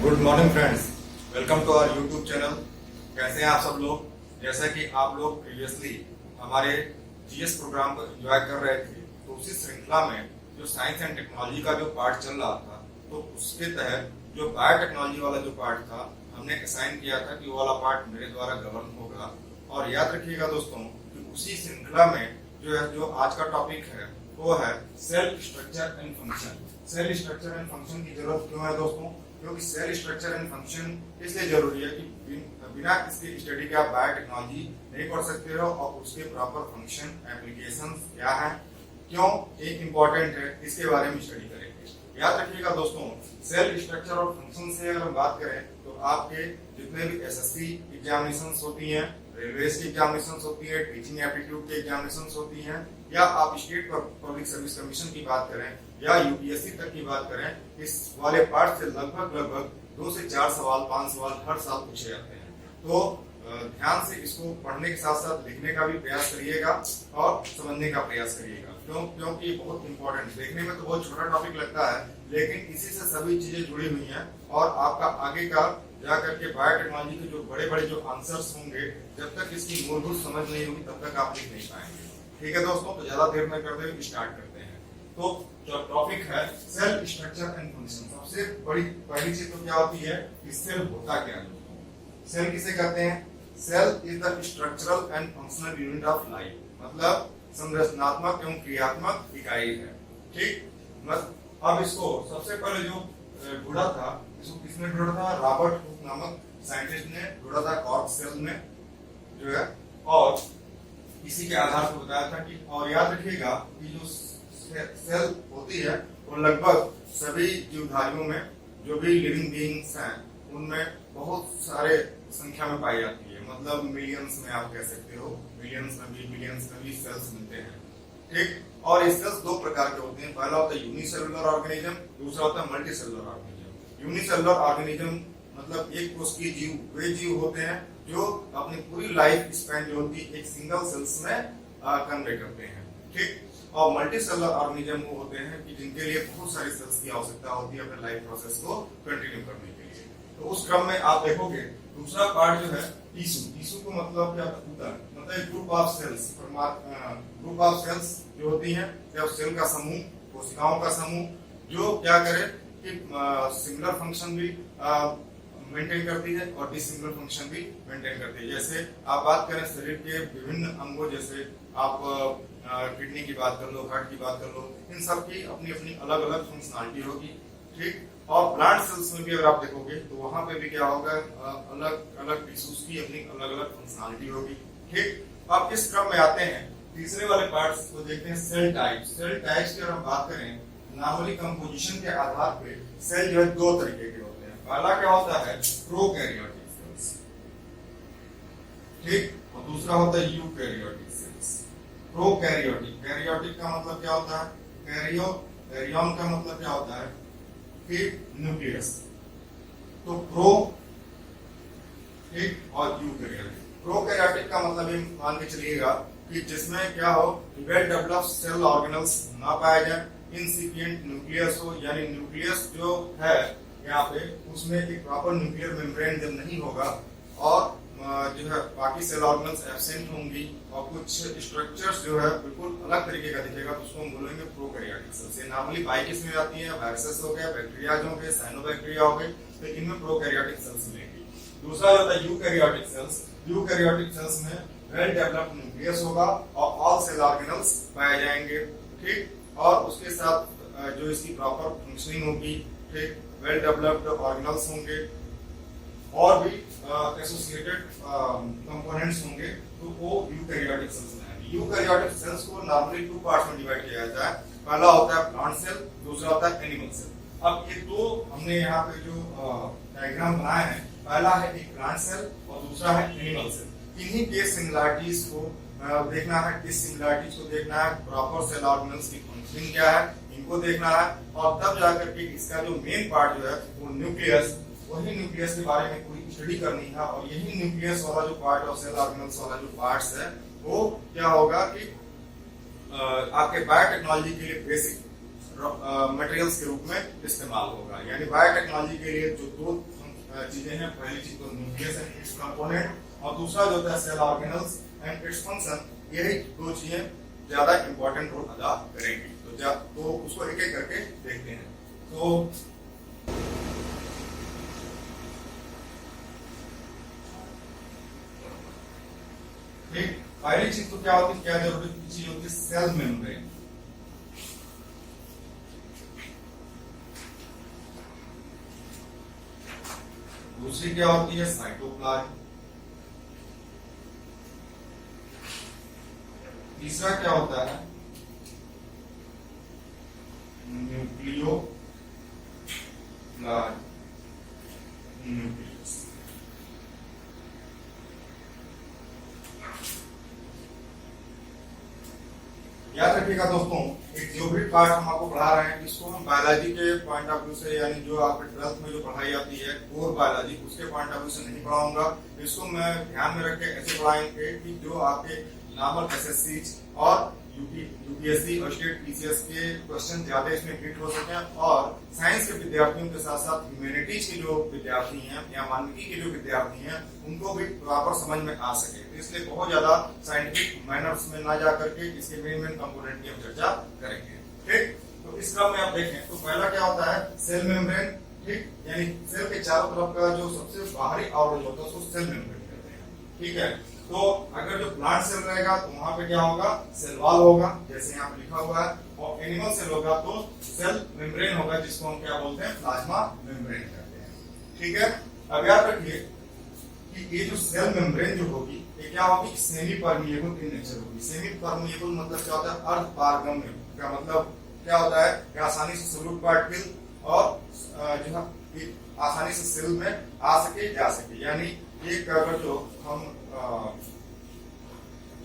Good morning friends, welcome to our YouTube channel. कैसे हैं आप सब लोग? जैसा कि आप लोग प्रीवियसली हमारे जीएस प्रोग्राम को एंजॉय कर रहे थे, तो उसी श्रृंखला में जो साइंस एंड टेक्नोलॉजी का जो पार्ट चल रहा था, तो उसके तहत जो बायोटेक्नोलॉजी वाला जो पार्ट था, हमने असाइन किया था कि वो वाला पार्ट मेरे द्वारा गवर्न होगा। और याद रखिएगा दोस्तों कि उसी श्रृंखला में जो आज का टॉपिक है वो है cell structure and function. Cell structure and function की जरूरत क्यों है दोस्तों? क्योंकि सेल स्ट्रक्चर एंड फंक्शन इसलिए जरूरी है कि बिना इसकी स्टडी के आप बायोटेक्नोलॉजी नहीं कर सकते हो, और उसके प्रॉपर फंक्शन एप्लीकेशन क्या है, क्यों ये इंपॉर्टेंट है, इसके बारे में स्टडी करेंगे। याद रखिएगा दोस्तों, सेल स्ट्रक्चर और फंक्शन से अगर हम बात करें तो आपके जितने भी एसएससी एग्जामिनेशंस होती हैं, रेलवे की एग्जामिनेशंस होती है, टीचिंग एप्टीट्यूड की एग्जामिनेशंस होती हैं, या आप स्टेट पब्लिक सर्विस कमीशन की बात करें या यूपीएससी तक की बात करें, इस वाले पार्ट से लगभग 2 से 4 सवाल 5 सवाल हर साल पूछे जाते हैं। तो ध्यान से इसको पढ़ने के साथ साथ लिखने का भी प्रयास करिएगा और समझने का प्रयास करिएगा। क्योंकि बहुत इंपॉर्टेंट, देखने में तो बहुत छोटा टॉपिक लगता है, लेकिन इसी से सभी चीजें जुड़ी हुई हैं, और आपका आगे का जाकर के बायोटेक्नोलॉजी के जो बड़े जो आंसर्स होंगे, जब तक इसकी मूलभूत समझ नहीं होगी तब तक आप लिख नहीं पाएंगे। ठीक है दोस्तों, तो ज्यादा देर में करते हुए स्टार्ट करते हैं। तो जो टॉपिक है सेल स्ट्रक्चर एंड फंक्शन, सबसे बड़ी पहली चीज तो क्या होती है कि सेल होता क्या है दोस्तों? सेल किसे कहते हैं? Cell is the structural and functional unit of life, मतलब संरचनात्मक एवं क्रियात्मक इकाई है। ठीक, अब इसको सबसे पहले जो ढूंढा था, इसको किसने ढूंढा था? रॉबर्ट हुक नामक साइंटिस्ट ने ढूंढा था कॉर्क सेल में जो है, और इसी के आधार पर बताया था कि, और याद रखिएगा कि जो सेल होती है वो लगभग सभी जीवधारियों में, जो भी लिविंग बीइंग्स हैं, उनमें बहुत सारे संख्या में पाई जाती है, मतलब मिलियंस में आप कह सकते हो, मिलियंस में भी सेल्स मिलते हैं। ठीक, और ये सेल्स 2 प्रकार के होते हैं। पहला होता है यूनिसेलुलर ऑर्गेनिज्म, दूसरा होता है मल्टीसेलुलर ऑर्गेनिज्म। यूनिसेलुलर ऑर्गेनिज्म मतलब एक कोशिकीय जीव वे जीव होते हैं जो अपनी पूरी लाइफ स्पैन जो होती है एक सिंगल सेल्स में कन्वे करते हैं। ठीक, और मल्टीसेलुलर ऑर्गेनिज्म वो होते हैं कि जिनके लिए बहुत सारी सेल्स की आवश्यकता होती है अपने लाइफ प्रोसेस को कंटिन्यू करने के लिए। तो उस क्रम में आप देखोगे दूसरा पार्ट जो है टिश्यू। टिश्यू को मतलब क्या होता है? मतलब group of cells, group of cells जो होती हैं, या सेल का समूह, कोशिकाओं का समूह, जो क्या करे कि सिंगुलर फंक्शन भी मेंटेन करती है और डिसिंगुलर फंक्शन भी मेंटेन करती है। जैसे आप बात करें शरीर के विभिन्न अंगों, जैसे आप किडनी की बात कर लो, हार्ट की बात कर लो, इन सब की अपनी अपनी अलग अलग फंक्शनलिटी होगी। ठीक, और प्लांट सेल्स में भी अगर आप देखोगे तो वहां पे भी क्या होगा, अलग अलग टिश्यूज की अपनी अलग अलग फंक्शनलिटी होगी। ठीक, अब इस क्रम में आते हैं तीसरे वाले पार्ट्स को देखते हैं, सेल टाइप्स। सेल टाइप्स की अगर हम बात करें, नॉर्मली कंपोजिशन के आधार पे सेल जो है 2 तरीके के होते हैं। पहला क्या होता है? Prokaryotic cells. ठीक, और दूसरा होता है यूकैरियोटिक सेल्स। प्रोकैरियोटिक, कैरियोटिक का मतलब क्या होता है? कैरियन का मतलब क्या होता है कि न्यूक्लियस। तो प्रो, ठीक, और यूकैरियोटिक। प्रोकैरियोटिक का मतलब ये मान के चलिएगा कि जिसमें क्या हो, वेल डेवलप्ड सेल ऑर्गेनल्स ना पाया जाए, इंसिपिएंट न्यूक्लियस हो, यानी न्यूक्लियस जो है यहाँ पे उसमें एक प्रॉपर न्यूक्लियर मेम्ब्रेन जब नहीं होगा, और जो है बाकी सेल ऑर्गेनल्स एब्सेंट होंगी, और कुछ स्ट्रक्चर्स जो है बिल्कुल अलग तरीके का दिखेगा, तो उसको हम बोलेंगे प्रोकैरियोटिक सेल्स। ये नॉर्मली बाइकिस में आती है, वायरसेस हो गए, बैक्टीरिया हो गए, साइनोबैक्टीरिया हो गए, तो इनमें प्रोकैरियोटिक सेल्स मिलेंगी। दूसरा होता है यूकैरियोटिक सेल्स। यूकैरियोटिक सेल्स में वेल डेवलप्ड न्यूक्लियस होगा और ऑल सेल ऑर्गेनल्स पाए जाएंगे। ठीक, और उसके साथ जो इसकी प्रॉपर फंक्शनिंग होगी, ठीक, वेल डेवलप्ड ऑर्गेनल्स होंगे और भी एसोसिएटेड कंपोनेंट्स होंगे, तो वो यूकैरियोटिक सेल्स हैं। यूकैरियोटिक सेल्स को नॉर्मली 2 पार्ट्स में डिवाइड किया जाता है। पहला होता है प्लांट सेल, दूसरा होता है एनिमल सेल। अब ये 2 हमने यहाँ पे जो डायग्राम बनाए हैं, पहला है एक प्लांट सेल और दूसरा है एनिमल सेल। इन्हीं के सिमिलरिटीज को देखना है, इस सिमिलरिटीज को देखना है, प्रॉपर सेल ऑर्गेनल्स की फंक्शनिंग क्या है, इनको देखना है, और तब जाकर के इसका जो मेन पार्ट जो है वो न्यूक्लियस, वही न्यूक्लियस के बारे में पूरी स्टडी करनी है। और यही न्यूक्लियस वाला जो पार्ट और सेल ऑर्गेनल्स वाला जो पार्ट्स है, वो क्या होगा कि आपके बायोटेक्नोलॉजी के लिए बेसिक मटेरियल्स के रूप में इस्तेमाल होगा। यानी बायोटेक्नोलॉजी के लिए जो 2 चीजें हैं। पहली चीज तो न्यूक्लियस एंड इट्स कंपोनेंट, और दूसरा जो होता है cell organelles and its function. यही दो चीजें ज्यादा इंपॉर्टेंट रोल अदा करेंगी। तो उसको एक एक करके देखते हैं। तो ठीक, पहली चीज तो क्या होती है, क्या जरूरत की चीज होती है, सेल मेम्ब्रेन। दूसरी क्या होती है, साइटोप्लाज्म। तीसरा क्या होता है, न्यूक्लियोप्लाज्म न्यूक्लियस। याद रखिएगा दोस्तों, एक जो भी पार्ट हम आपको पढ़ा रहे हैं, इसको हम बायोलॉजी के पॉइंट ऑफ व्यू से, यानी जो आपके 12th में जो पढ़ाई आती है कोर बायोलॉजी, उसके पॉइंट ऑफ व्यू से नहीं पढ़ाऊंगा। इसको मैं ध्यान में रख के ऐसे पढ़ाएंगे कि जो आपके नॉर्मल एसएससी और यूपीएससी और स्टेट पीसीएस के क्वेश्चन ज्यादा इसमें हिट हो सके, और साइंस के विद्यार्थियों के साथ साथ ह्यूमैनिटीज के जो विद्यार्थी हैं या मानविकी के जो विद्यार्थी हैं, उनको भी प्रॉपर समझ में आ सके। तो इसलिए बहुत ज्यादा साइंटिफिक मैनर्स में ना जा करके इसके मेन कंपोनेंट की हम चर्चा करेंगे। ठीक, तो इस क्रम में आप देखें तो पहला क्या होता है, सेल मेम्ब्रेन। ठीक, यानी सेल के चारों तरफ का जो सबसे बाहरी आवरण होता है उसको सेल मेम्ब्रेन कहते हैं। ठीक है, तो अगर जो प्लांट सेल रहेगा तो वहां पे क्या होगा, सेल वॉल होगा, जैसे यहाँ पे लिखा हुआ है। और एनिमल सेल होगा तो सेल मेम्ब्रेन होगा, जिसको हम क्या बोलते हैं, प्लाज्मा मेम्ब्रेन कहते हैं। ठीक है, अब याद रखिए कि ये जो सेल मेम्ब्रेन जो होगी, ये क्या होगी, सेमी परमिएबल इन नेचर होगी। सेमी परमिएबल मतलब क्या होता है, अर्ध पारगम्य का मतलब क्या होता है कि आसानी से सॉल्यूट पार्टिकल और जो है आसानी से सेल में आ सके जा सके। यानी एक अगर जो हम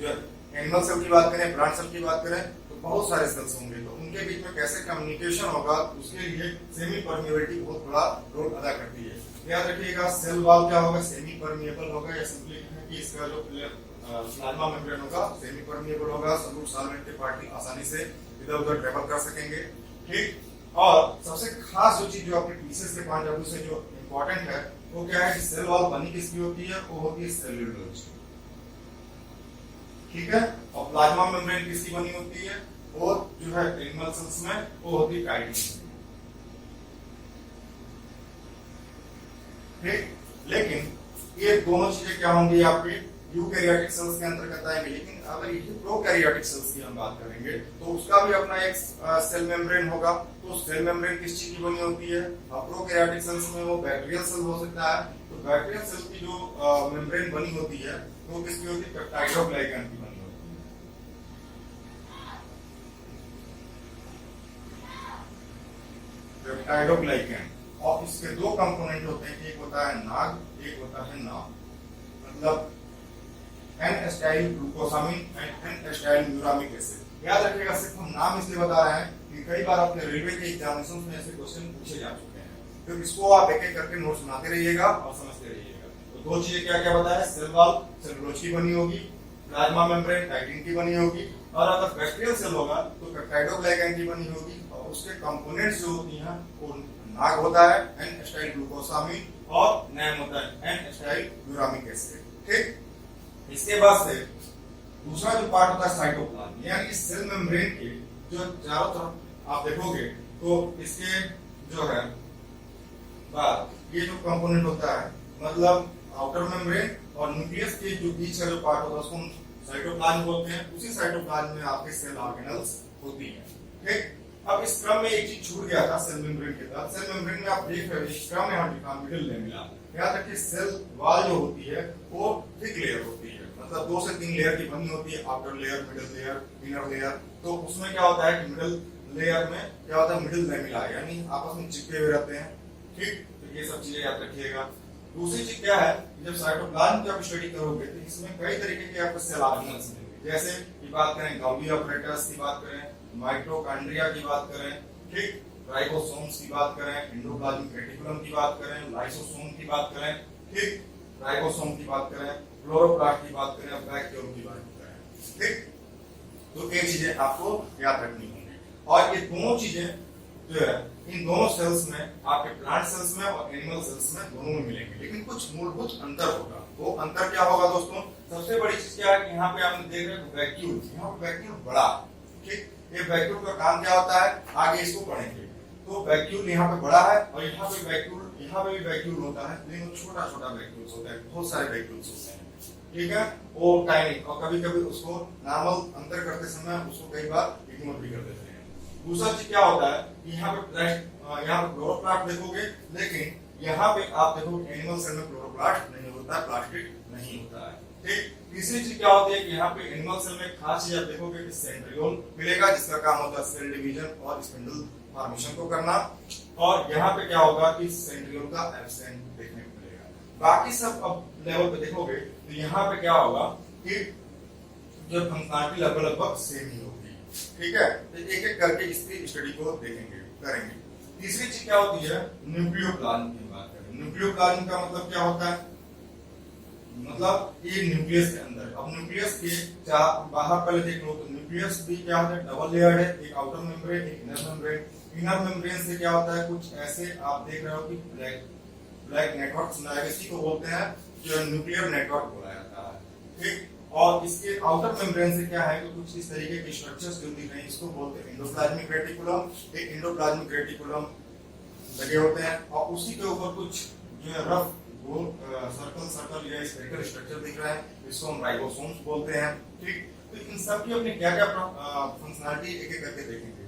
जो एनिमल सेल की बात करें, प्लांट सेल की बात करें, तो बहुत सारे सेल्स होंगे, तो उनके बीच में कैसे कम्युनिकेशन होगा, उसके लिए सेमी परमिएबिलिटी बहुत बड़ा रोल अदा करती है। याद रखिएगा, सेल वॉल क्या होगा, सेमी परमिएबल होगा, या सिंपली कि इसका जो प्लाज्मा मेम्ब्रेन होगा सेमी परमिएबल होगा, सॉल्यूट सॉल्वेंट के पार्टिकल आसानी से इधर उधर ट्रेवल कर सकेंगे। ठीक, और सबसे खास जो चीज जो आपके पीसेस के पॉइंट ऑफ व्यू से जो इंपॉर्टेंट है, वो क्या है कि सेल वॉल बनी किसकी होती है, वो होती है सेल्यूलोज। ठीक है, और प्लाज्मा मेम्ब्रेन किसकी बनी होती है, वो जो है एनिमल सेल्स में वो होती है काइटिन। ठीक, लेकिन ये दोनों चीजें क्या होंगी आपके यूकैरियोटिक सेल्स के अंतर्गत आएंगे। लेकिन अगर ये प्रोकैरियोटिक सेल्स की हम बात करेंगे तो उसका भी अपना एक सेल मेम्ब्रेन होगा। तो सेल मेम्ब्रेन किस चीज की बनी होती है, प्रोकैरियोटिक सेल्स में वो बैक्टीरियल सेल हो सकता है। तो बैक्टीरियल सेल की जो मेम्ब्रेन बनी होती है वो किसकी होती है, पेप्टाइडोग्लाइकन की बनी होती है, पेप्टाइडोग्लाइकन। और इसके दो कंपोनेंट होते हैं, एक होता है नाग, एक होता है नाम। मतलब N acetyl glucosamine and N acetyl muramic acid. याद रखिएगा, सिर्फ हम नाम इसलिए बता रहे हैं कि कई बार अपने रेलवे के एग्जामिनेशन में ऐसे क्वेश्चन पूछे जा चुके हैं। तो इसको आप एक एक करके नोट्स बनाते रहिएगा और समझते रहिएगा। तो दो चीजें क्या क्या बताया, सेल वॉल सेलुलोज की बनी होगी, प्लाज्मा मेम्ब्रेन काइटिन की बनी होगी, और अगर बैक्टीरियल सेल होगा तो पेप्टाइडोग्लाइकन की बनी होगी। और उसके कंपोनेंट्स जो होती हैं वो नाग होता है एन एस्टाइल ग्लूकोसामिन, और नैम होता है एन एस्टाइल म्यूरामिक एसिड। ठीक, इसके बाद से दूसरा जो पार्ट होता है साइटोप्लाज्म, यानी सेल मेम्ब्रेन के जो चारों तरफ आप देखोगे तो इसके जो है बाद ये जो कंपोनेंट होता है, मतलब आउटर मेम्ब्रेन और न्यूक्लियस के जो बीच का जो पार्ट होता है उसको हम साइटोप्लाज्म बोलते हैं। उसी साइटोप्लाज्म में आपके सेल ऑर्गेनल्स होती हैं। ठीक, अब इस क्रम में एक चीज छूट गया था सेल मेम्ब्रेन के साथ। सेल मेम्ब्रेन में आप देख रहे हो इस क्रम में हम लिखा मिडिल लेमिना। याद रखिए, सेल वॉल जो होती है वो थिक लेयर होती है, मतलब 2 से 3 लेयर की बनी होती है, outer layer, middle layer, inner layer. तो उसमें क्या होता है कि मिडिल लेयर में क्या होता है, मिडिल लेमिना, यानी आपस में चिपके हुए रहते हैं। ठीक, तो ये सब चीजें याद रखिएगा। दूसरी चीज क्या है, जब साइटोप्लाज्म की आप स्टडी करोगे तो इसमें कई तरीके के आपको सेल ऑर्गेनल्स मिलेंगे। जैसे की बात करें गोल्गी ऑपरेटर्स की बात करें, माइटोकॉन्ड्रिया की बात करें, ठीक, राइबोसोम्स की बात करें, एंडोप्लाज्मिक रेटिकुलम की बात करें, लाइसोसोम की बात करें, ठीक, राइबोसोम की बात करें, क्लोरोप्लास्ट की बात करें, वैक्यूल की बात करें। ठीक, तो ये चीजें आपको याद रखनी होंगी। और ये दोनों चीजें जो है इन दोनों सेल्स में, आपके प्लांट सेल्स में और एनिमल सेल्स में, दोनों में मिलेंगे, लेकिन कुछ मूलभूत अंतर होगा। वो अंतर क्या होगा दोस्तों? सबसे बड़ी चीज क्या है कि यहाँ पे आपने देख रहे हैं वैक्यूल, यहाँ पे वैक्यूल बड़ा, ठीक, ये वैक्यूल का काम क्या होता है आगे इसको पढ़ेंगे। तो वैक्यूल यहाँ पे बड़ा है और यहाँ पे वैक्यूल, यहाँ पे भी वैक्यूल होता है, लेकिन छोटा छोटा वैक्यूल्स होता है, बहुत सारे वैक्यूल्स होते हैं, ठीक है, वो टाइनी, और कभी कभी उसको नॉर्मल अंतर करते समय उसको कई बार इग्नोर भी कर देते हैं। दूसरा चीज क्या होता है, यहाँ पे यहाँ पे क्लोरोप्लास्ट देखोगे, लेकिन यहाँ पे आप देखोगे एनिमल सेल में क्लोरोप्लास्ट नहीं होता है, प्लास्टिक नहीं होता है, ठीक। तीसरी चीज क्या होती है कि यहाँ पे एनिमल सेल में खास चीज आप देखोगे कि सेंट्रियोल मिलेगा, जिसका काम होता है सेल डिवीजन और स्पिंडल फॉर्मेशन को करना, और यहाँ पे क्या होगा कि सेंट्रियोल का एब्सेंट देखने को मिलेगा। बाकी सब अब लेवल पे देखोगे तो यहाँ पे क्या होगा कि जो फंक्शनैलिटी लगभग सेम ही होगी, ठीक है। तो एक एक करके इसकी स्टडी को देखेंगे, करेंगे। तीसरी चीज क्या होती है, न्यूक्लियोप्लाज्म की बात करें। न्यूक्लियोप्लाज्म का मतलब क्या होता है, मतलब ये न्यूक्लियस के अंदर, अब न्यूक्लियस के बाहर पहले देख लो, तो न्यूक्लियस भी क्या होता है, डबल लेयर्ड है, एक आउटर मेम्ब्रेन, एक इनर मेम्ब्रेन। इनर मेम्ब्रेन से क्या होता है, कुछ ऐसे आप देख रहे हो कि ब्लैक नेटवर्क इसी को बोलते हैं, जो न्यूक्लियर नेटवर्क बोला जाता है, ठीक। और इसके आउटर मेम्ब्रेन से क्या है कि कुछ इस तरीके के स्ट्रक्चर्स जो दिख रहे हैं, इसको बोलते हैं एंडोप्लाज्मिक रेटिकुलम। एक एंडोप्लाज्मिक रेटिकुलम लगे होते हैं, और उसी के ऊपर कुछ जो है रफ वो सर्कल या स्फेरिकल स्ट्रक्चर दिख रहा है, इसको हम राइबोसोम्स बोलते हैं, ठीक। तो इन सब की अपनी क्या क्या फंक्शनैलिटी एक एक करके देखेंगे।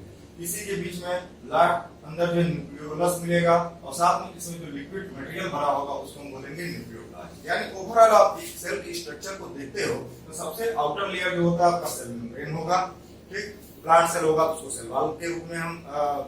इसी के बीच में लास्ट अंदर जो न्यूक्लियोलस मिलेगा, और साथ में इसमें जो लिक्विड मटेरियल भरा होगा उसको हम बोलेंगे न्यूक्लियोप्लाज्म। यानी ओवरऑल आप एक सेल के स्ट्रक्चर को देखते हो तो सबसे आउटर लेयर जो होता है आपका सेल मेम्ब्रेन होगा, ठीक। प्लांट सेल होगा तो उसको सेल वॉल के रूप में हम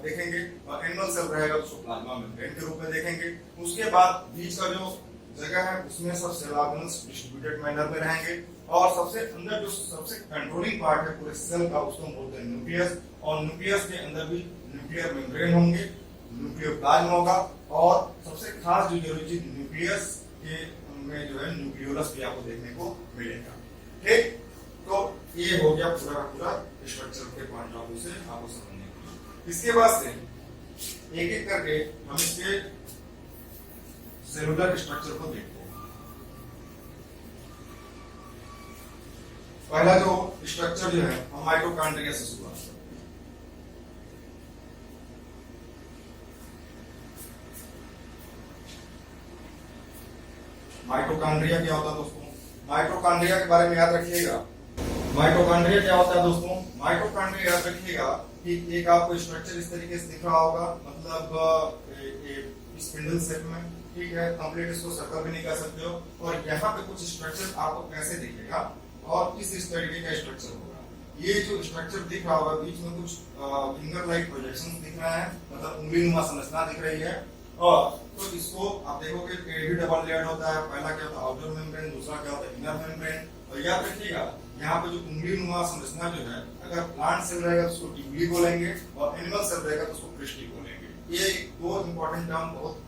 देखेंगे, और एनिमल सेल रहेगा तो उसको प्लाज्मा मेम्ब्रेन के रूप में देखेंगे। उसके बाद बीच का जो जगह है उसमें सब सेल ऑर्गेनल्स डिस्ट्रीब्यूटेड मैनर में रहेंगे, और सबसे अंदर जो सबसे कंट्रोलिंग पार्ट है पूरे सेल का उसको हम बोलते हैं न्यूक्लियस, और न्यूक्लियस के अंदर भी न्यूक्लियर मेम्ब्रेन होंगे, न्यूक्लियोप्लाज्म होगा, और सबसे खास जो जरूरी चीज न्यूक्लियस के में जो है न्यूक्लियोलस भी आपको देखने को मिलेगा, ठीक। तो ये हो गया पूरा पूरा स्ट्रक्चर के पॉइंट ऑफ व्यू से आपको समझने के लिए। इसके बाद से एक एक करके हम इसके सेलुलर स्ट्रक्चर को देखते हैं। पहला जो स्ट्रक्चर जो है हम माइटोकॉन्ड्रिया से शुरुआत करते हैं। माइटोकॉन्ड्रिया क्या होता है दोस्तों? माइटोकॉन्ड्रिया के बारे में याद रखिएगा। माइटोकॉन्ड्रिया क्या होता है दोस्तों? माइटोकॉन्ड्रिया याद रखिएगा कि एक आपको स्ट्रक्चर इस तरीके से दिख रहा होगा, मतलब स्पिंडल शेप में, ठीक है, कंप्लीट इसको सर्कल भी नहीं कर सकते हो, और यहाँ पे कुछ स्ट्रक्चर आपको कैसे दिखेगा और इस तरीके का स्ट्रक्चर होगा। ये जो स्ट्रक्चर दिख रहा होगा बीच में कुछ फिंगर लाइक प्रोजेक्शन दिख रहा है, मतलब उंगली नुमा संरचना दिख रही है, और तो इसको आप देखोगे भी डबल लेयर्ड होता है। पहला क्या होता है आउटर मेम्ब्रेन, दूसरा क्या होता है इनर मेम्ब्रेन। और याद रखिएगा यहाँ पे जो उंगली नुमा संरचना जो है, अगर प्लांट सेल रहेगा तो उसको ट्यूबुली बोलेंगे, और एनिमल सेल रहेगा तो उसको क्रिस्टी बोलेंगे। ये दो इंपॉर्टेंट टर्म बहुत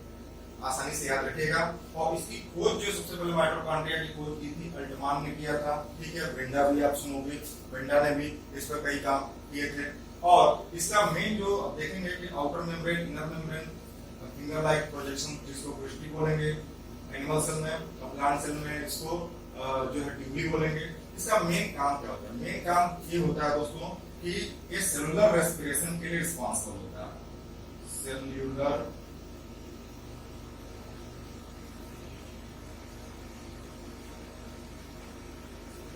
आसानी से याद रखिएगा। और इसकी खोज जो सबसे पहले माइटोकॉन्ड्रिया की खोज की थी अल्टमान ने किया था, ठीक है। ब्रेंडा भी आप सुनोगे, ब्रेंडा ने भी इस पर कई काम किए थे। और इसका मेन जो आप देखेंगे कि outer membrane, inner membrane, finger like projection जिसको क्रिस्टी बोलेंगे एनिमल सेल में, और प्लांट सेल में इसको जो है ट्यूबुली बोलेंगे। इसका मेन काम क्या होता है? मेन काम ये होता है दोस्तों कि ये सेलुलर रेस्पिरेशन के लिए रिस्पॉन्सिबल होता है। सेलुलर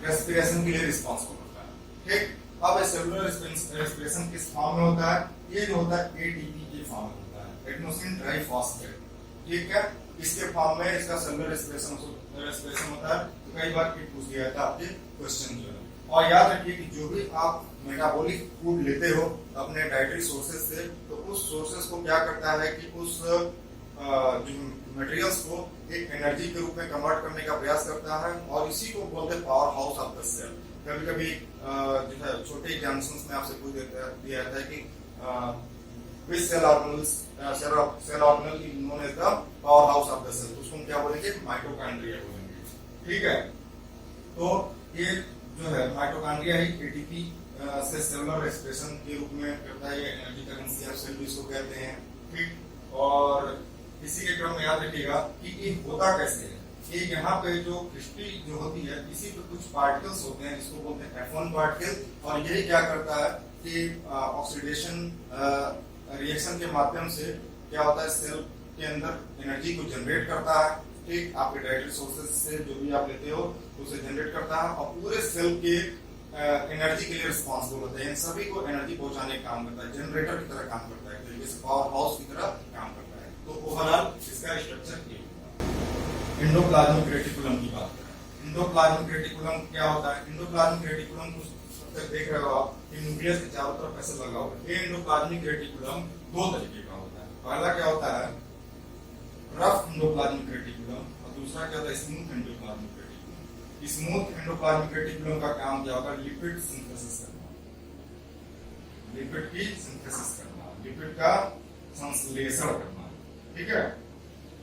रेस्पिरेशन के लिए रिस्पॉन्सिबल होता है, ठीक। अब सेलुलर रेस्पिरेशन किस फॉर्म में होता है? ये जो होता है एटीपी के फॉर्म में होता है, एडेनोसिन ट्राइफॉस्फेट, ठीक है। इसके फॉर्म में इसका सेलुलर रेस्पिरेशन होता है। तो कई बार ये पूछ दिया था आपके क्वेश्चन जो है। और याद रखिए कि जो भी आप मेटाबॉलिक फूड लेते हो अपने डाइटरी सोर्सेज से, तो उस सोर्सेज को क्या करता है कि उस जो मटेरियल्स को एक एनर्जी के रूप में कन्वर्ट करने का प्रयास करता है, और इसी को बोलते हैं power house of the cell. कभी कभी जो है छोटे एग्जामिनेशंस में आपसे पूछ दिया जाता है कि which cell organelle is known as the powerhouse of the cell, उसको हम क्या बोलेंगे? माइटोकॉन्ड्रिया बोलेंगे, ठीक है। तो ये जो है माइटोकॉन्ड्रिया ही एटीपी से सेलुलर एक्सप्रेशन के रूप में करता है, एनर्जी करेंसी ऑफ सेल भी इसको कहते हैं। ठीक, और इसी के क्रम में याद रखिएगा कि ये होता कैसे है। कि यहाँ पे जो क्रिस्टल जो होती है, इसी पे कुछ पार्टिकल्स होते हैं, जिसको बोलते हैं F1 पार्टिकल, और यही क्या करता है कि ऑक्सीडेशन रिएक्शन के माध्यम से क्या होता है, सेल के अंदर एनर्जी को जनरेट करता है। ठीक, आपके डाइटरी सोर्सेज से जो भी आप लेते हो उसे जनरेट करता है, और पूरे सेल के एनर्जी के लिए रिस्पॉन्सिबल होता है। इन सभी को एनर्जी पहुंचाने का काम करता है, जनरेटर की तरह काम करता है, जैसे पावर हाउस की तरह काम करता है। तो ओवरऑल इसका स्ट्रक्चर ये होगा। एंडोप्लाज्मिक रेटिकुलम की बात करें, एंडोप्लाज्मिक रेटिकुलम क्या होता है? एंडोप्लाज्मिक रेटिकुलम को देख रहे हो आप कि न्यूक्लियस के चारों तरफ ऐसे लगा हुआ है। ये एंडोप्लाज्मिक रेटिकुलम दो तरीके का होता है। पहला क्या होता है, रफ एंडोप्लाज्मिक रेटिकुलम, और दूसरा क्या होता है, smooth endoplasmic reticulum. Smooth endoplasmic reticulum का काम क्या होगा, लिपिड सिंथेसिस करना, लिपिड की सिंथेसिस करना, लिपिड का संश्लेषण करना। ठीक है,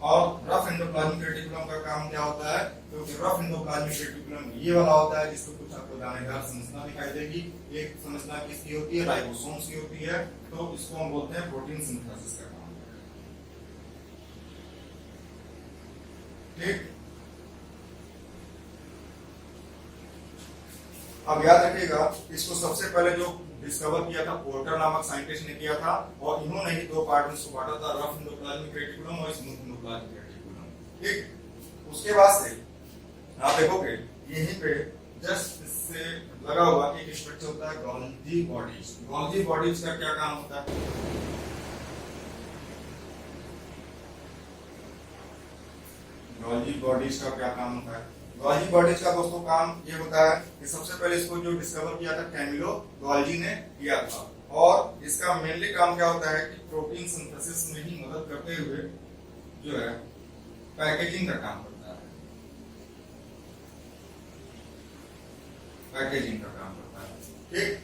और रफ एंडोप्लाज्मिक रेटिकुलम का काम क्या होता है, क्योंकि रफ एंडोप्लाज्मिक रेटिकुलम ये वाला होता है जिसको कुछ आपको दानेदार संरचना दिखाई देगी। एक संरचना किसकी होती है, राइबोसोम्स की होती है। तो इसको हम बोलते हैं प्रोटीन सिंथेसिस का काम। ठीक, अब याद रखिएगा, इसको सबसे पहले जो डिस्कवर किया था पोर्टर नामक साइंटिस्ट ने किया था, और इन्होंने ही दो पार्ट में इसको बांटा था, रफ एंडोप्लाज्मिक रेटिकुलम और स्मूथ एंडोप्लाज्मिक रेटिकुलम। ठीक, उसके बाद से आप देखोगे यहीं पे जस्ट इससे लगा हुआ एक स्ट्रक्चर होता है गोल्गी बॉडीज। गोल्गी बॉडीज का क्या काम होता है? गोल्गी बॉडीज का क्या काम होता है? गोल्गी बॉडीज का दोस्तों काम ये होता है कि सबसे पहले इसको जो डिस्कवर किया था कैमिलो गोल्गी ने किया था, और इसका मेनली काम क्या होता है कि प्रोटीन सिंथेसिस में ही मदद करते हुए जो है पैकेजिंग का काम करता है, पैकेजिंग का काम करता है। ठीक,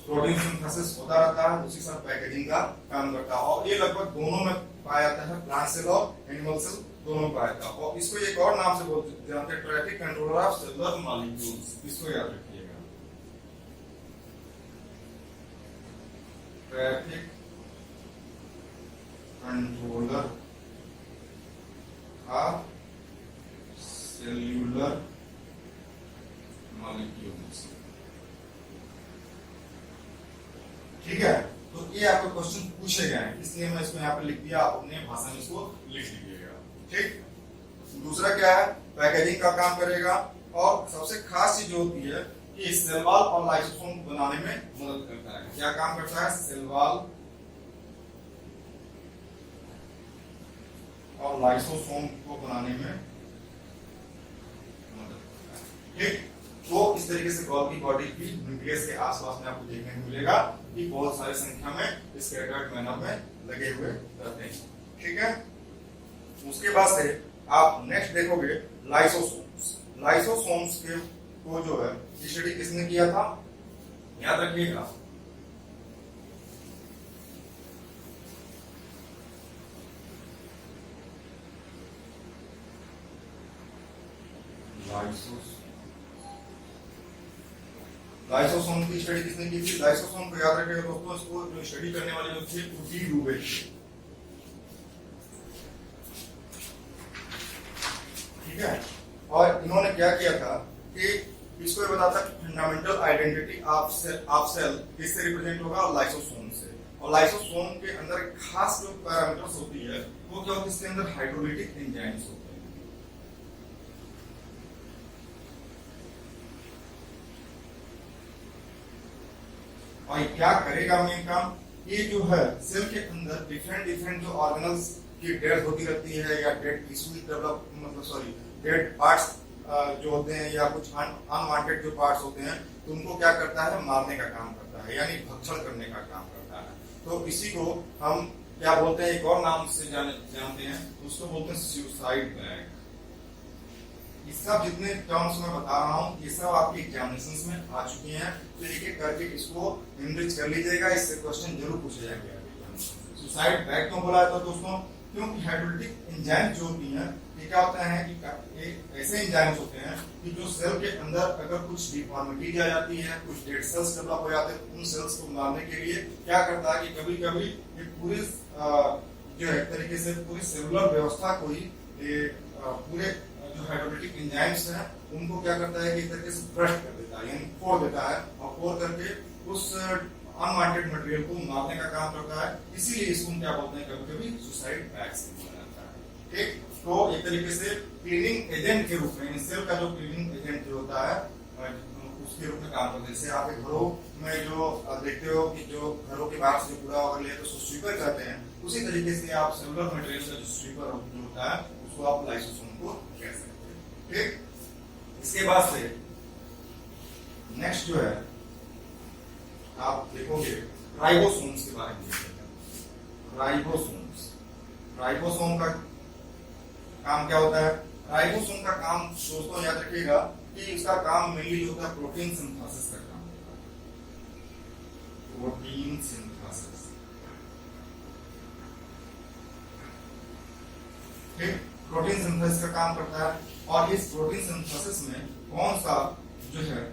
प्रोटीन सिंथेसिस होता रहता है, उसी साथ पैकेजिंग का काम करता है, और ये लगभग दोनों में पाया जाता है, प्लांट सेल और एनिमल सेल दोनों में पाया जाता है। और इसको एक और नाम से बोलते जानते हैं, traffic controller of cellular molecules. इसको याद रखिएगा, traffic controller of cellular molecules. ठीक है, तो ये आपको क्वेश्चन पूछे गए हैं, इसलिए मैं इसको यहाँ पे लिख दिया, आप अपने भाषा में इसको लिख लीजिएगा। ठीक, दूसरा क्या है, पैकेजिंग का काम करेगा, और सबसे खास चीज जो होती है कि सेल वॉल और लाइसोसोम बनाने में मदद करता है। क्या काम करता है? सेल वॉल और लाइसोसोम को बनाने में मदद करता है। ठीक, तो इस तरीके से गोल्गी बॉडी की न्यूक्लियस के आसपास में आपको देखने को मिलेगा कि बहुत सारी संख्या में स्कैटर्ड मैनर में लगे हुए रहते हैं। ठीक है, उसके बाद से आप नेक्स्ट देखोगे लाइसोसोम्स। लाइसोसोम्स के को जो है स्टडी किसने किया था, याद रखिएगा, लाइसोसोम की स्टडी किसने की थी? लाइसोसोम को याद रखिएगा दोस्तों, इसको जो स्टडी करने वाले जो थे डी डुबे। ठीक है, और इन्होंने क्या किया था कि इसको ये बताता है फंडामेंटल आइडेंटिटी ऑफ सेल किससे रिप्रेजेंट होगा, लाइसोसोम से। और लाइसोसोम के अंदर एक खास जो पैरामीटर्स होती है वो क्या होती है, इसके अंदर हाइड्रोलिटिक एंजाइम्स होते हैं। और क्या करेगा मेन काम, ये जो है सेल के अंदर डिफरेंट जो ऑर्गेनल्स की डेथ होती रहती है, या डेड टिश्यू डेवलप मतलब सॉरी डेड पार्ट्स जो होते हैं, या कुछ अनवांटेड जो पार्ट्स होते हैं, तो उनको क्या करता है, मारने का काम करता है, यानी भक्षण करने का काम करता है। तो इसी को हम क्या बोलते हैं, एक और नाम से जानते हैं, उसको बोलते हैं सुसाइड बैग। ये सब जितने टर्म्स मैं बता रहा हूँ ये सब आपके एग्जामिनेशंस में आ चुके हैं, तो एक एक करके इसको इनरिच कर लीजिएगा, इससे क्वेश्चन जरूर पूछे जाएंगे। सुसाइड बैग क्यों बोला जाता है दोस्तों? क्योंकि हाइड्रोलिटिक एंजाइम जो होती हैं ये क्या होता है कि एक ऐसे ऐसे एंजाइम्स होते हैं कि जो सेल के अंदर अगर कुछ डिफॉर्मिटी आ जाती है, कुछ डेड सेल्स डेवलप हो जाते हैं, उन सेल्स को मारने के लिए क्या करता है कि कभी कभी ये पूरी जो है एक तरीके से पूरी सेलुलर व्यवस्था को ही पूरे जो हाइड्रोलिटिक एंजाइम्स हैं उनको क्या करता है कि एक तरीके से ब्रश कर देता है, यानी फोड़ देता है, और फोड़ करके उस अनवांटेड मटेरियल को मारने का काम करता है। इसीलिए इसको क्या बोलते हैं कभी कभी सुसाइड वैक्सीन बोला जाता है। ठीक, तो एक तरीके से क्लीनिंग एजेंट के रूप में सेल का जो क्लीनिंग एजेंट जो होता है उसके रूप में काम करते हैं। जैसे आप घरों में जो देखते हो कि जो घरों के बाहर से कूड़ा वगैरह ले तो उसको स्वीपर कहते हैं, उसी तरीके से आप सेलुलर मटेरियल का जो स्वीपर जो होता है उसको आप लाइसोसोम को कह सकते हैं। ठीक, इसके बाद से नेक्स्ट जो है आप देखोगे राइबोसोम्स के बारे में। राइबोसोम का काम क्या होता है? राइबोसोम का काम दोस्तों याद रखिएगा कि इसका काम मेनली होता है प्रोटीन सिंथेसिस का काम होता है। प्रोटीन सिंथेसिस, ठीक, प्रोटीन सिंथेसिस का काम करता है। और इस प्रोटीन सिंथेसिस में कौन सा जो है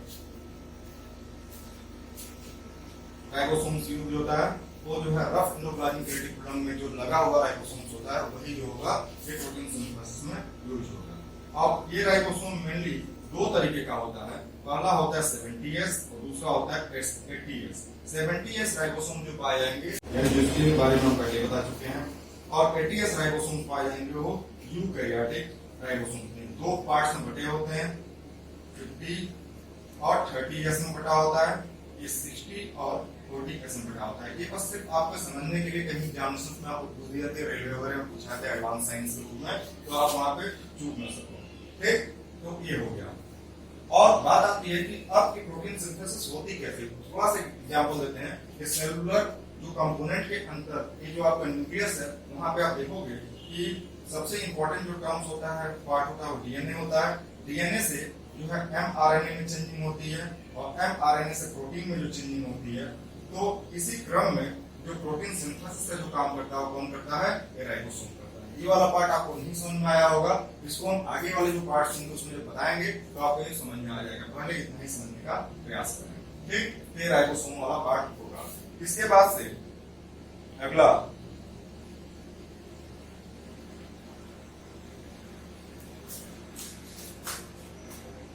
राइबोसोम्स यूज होता है, वो जो है रफ एंडोप्लाज्मिक रेटिकुलम में जो लगा हुआ राइबोसोम्स होता है वही जो होगा ये प्रोटीन सिंथेसिस में यूज होगा। अब ये राइबोसोम मेनली दो तरीके का होता है। पहला होता है 70S और दूसरा होता है 80S। 70S राइबोसोम जो पाए जाएंगे यानी जिसके बारे में हम पहले बता चुके हैं, और 80S राइबोसोम पाए जाएंगे वो यूकैरियोटिक राइबोसोम में दो पार्ट्स में बटे होते हैं, 50 और 30S में बटा होता है, ये 60 और 40S में बटा होता है। ये बस सिर्फ आपको समझने के लिए कहीं एग्जामिनेशन में आपको पूछ दिया जाते रेलवे वगैरह में पूछाते हैं एडवांस साइंस के रूप में, तो आप वहां पे चूक ना सको। ठीक, तो ये हो गया। और बात आती है कि अब की प्रोटीन सिंथेसिस होती कैसे, थोड़ा सा एग्जांपल देते हैं कि सेलुलर जो कंपोनेंट के अंदर ये जो आपका न्यूक्लियस है वहां पे आप देखोगे कि सबसे इंपॉर्टेंट जो टर्म्स होता है पार्ट होता है वो डीएनए होता है। डीएनए से जो है एमआरएनए में चेंजिंग होती है और एमआरएनए से प्रोटीन में जो चेंजिंग होती है। तो इसी क्रम में जो प्रोटीन सिंथेसिस का जो काम करता है कौन करता है? ये राइबोसोम करता है। ये वाला पार्ट आपको नहीं समझ में आया होगा, इसको हम आगे वाले जो पार्ट होंगे उसमें जब बताएंगे तो आपको ये समझ में आ जाएगा। पहले इतना ही समझने का प्रयास करें। ठीक, ये राइबोसोम वाला पार्ट होगा। इसके बाद से अगला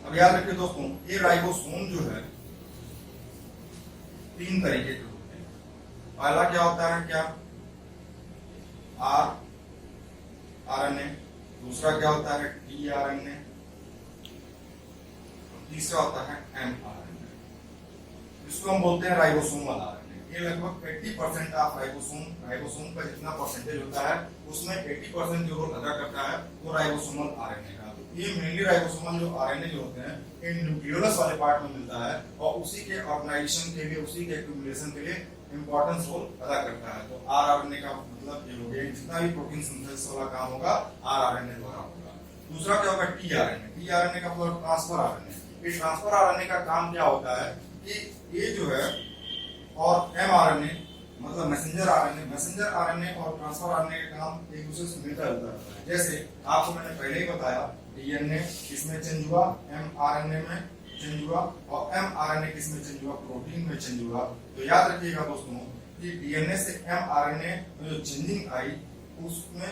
अब याद रखिए दोस्तों, ये राइबोसोम जो है तीन तरीके के होते हैं। पहला क्या होता है क्या? आरएनए। दूसरा क्या होता है? टीआरएनए। तीसरा होता है एमआरएनए, जिसको हम बोलते हैं राइबोसोमल आरएनए। ये लगभग 80% ऑफ राइबोसोम का जितना परसेंटेज होता है उसमें 80% जो रोल अदा करता है वो राइबोसोमल आरएनए का। ये मेनली राइबोसोमल जो आरएनए जो होते हैं इन न्यूक्लियोलस वाले पार्ट में मिलता है और उसी के ऑर्गेनाइजेशन के लिए, उसी के एक्यूमुलेशन के लिए इंपॉर्टेंस रोल अदा करता है। तो आरआरएनए का मतलब ये हो गया, जितना भी प्रोटीन सिंथेसिस वाला काम होगा आरआरएनए द्वारा होगा। दूसरा क्या होगा? टीआरएनए। टीआरएनए का मतलब ट्रांसफर आरएनए। ये ट्रांसफर आरएनए का काम क्या होता है कि ये जो है, और एमआरएनए मतलब मैसेंजर आरएनए। मैसेंजर आरएनए और ट्रांसफर आरएनए का काम एक दूसरे से मिलता जुलता रहता है। जैसे आपको मैंने पहले ही बताया डीएनए किसमें चेंज हुआ? एमआरएनए में चेंज हुआ, और एमआरएनए किसमें चेंज हुआ? प्रोटीन में चेंज हुआ। तो याद रखिएगा दोस्तों कि डीएनए से एमआरएनए में जो चेंजिंग आई उसमें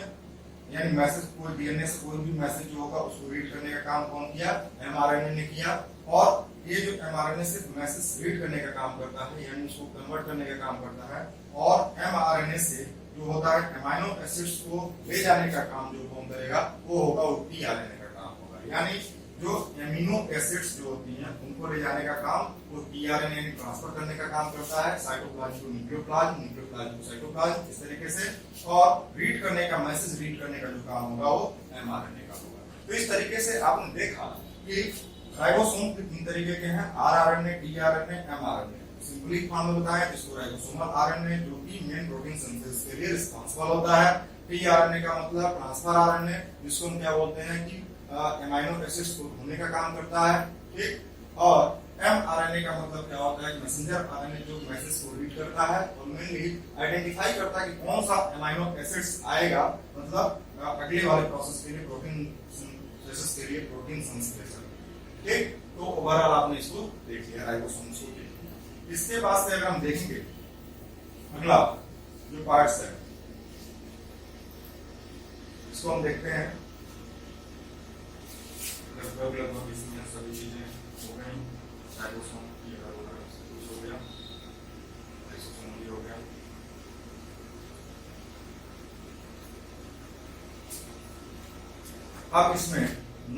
यानी मैसेज, कोई डीएनए से कोई भी मैसेज जो होगा उसको रीड करने का काम कौन किया? एमआरएनए ने किया। और ये जो एमआरएनए सिर्फ मैसेज रीड करने का काम करता है, यानी उसको कन्वर्ट करने का काम करता है, और एमआरएनए से जो होता है अमाइनो एसिड्स को ले जाने का काम जो कौन करेगा? वो होगा वो टीआरएनए का काम होगा। यानी जो एमिनो एसिड्स जो होती हैं उनको ले जाने का काम वो टीआरएनए ट्रांसफर करने का काम करता है, साइटोप्लाज्म को न्यूक्लियोप्लाज्म, न्यूक्लियोप्लाज्म को साइटोप्लाज्म, इस तरीके से। और रीड करने का, मैसेज रीड करने का जो काम होगा वो एमआरएनए का होगा। तो इस तरीके से आपने देखा कि राइबोसोम तीन तरीके के हैं, rRNA, tRNA, mRNA. Simply form में बताया इसको राइबोसोमल आरएनए जो कि मेन प्रोटीन सिंथेसिस के लिए रिस्पांसिबल होता है। टीआरएनए का मतलब ट्रांसफर आरएनए, जिसको हम क्या बोलते हैं कि एमाइनो एसिड्स को ढूंढने का काम करता है। ठीक, और एमआरएनए का मतलब क्या होता है? मैसेंजर आरएनए जो मैसेज को रीड करता है और मेनली आइडेंटिफाई करता है कि कौन सा एमाइनो एसिड्स आएगा, मतलब अगले वाले प्रोसेस के लिए, प्रोटीन सिंथेसिस के ये प्रोटीन संश्लेषण। ठीक, तो ओवरऑल आपने इसको देख लिया राइबोसोम्स को। इसके बाद से अगर हम देखेंगे अगला जो पार्ट्स है इसको हम देखते हैं। लगभग इसमें सभी चीजें हो गई। राइबोसोम कुछ हो गया, लाइसोसोम भी हो गया। अब इसमें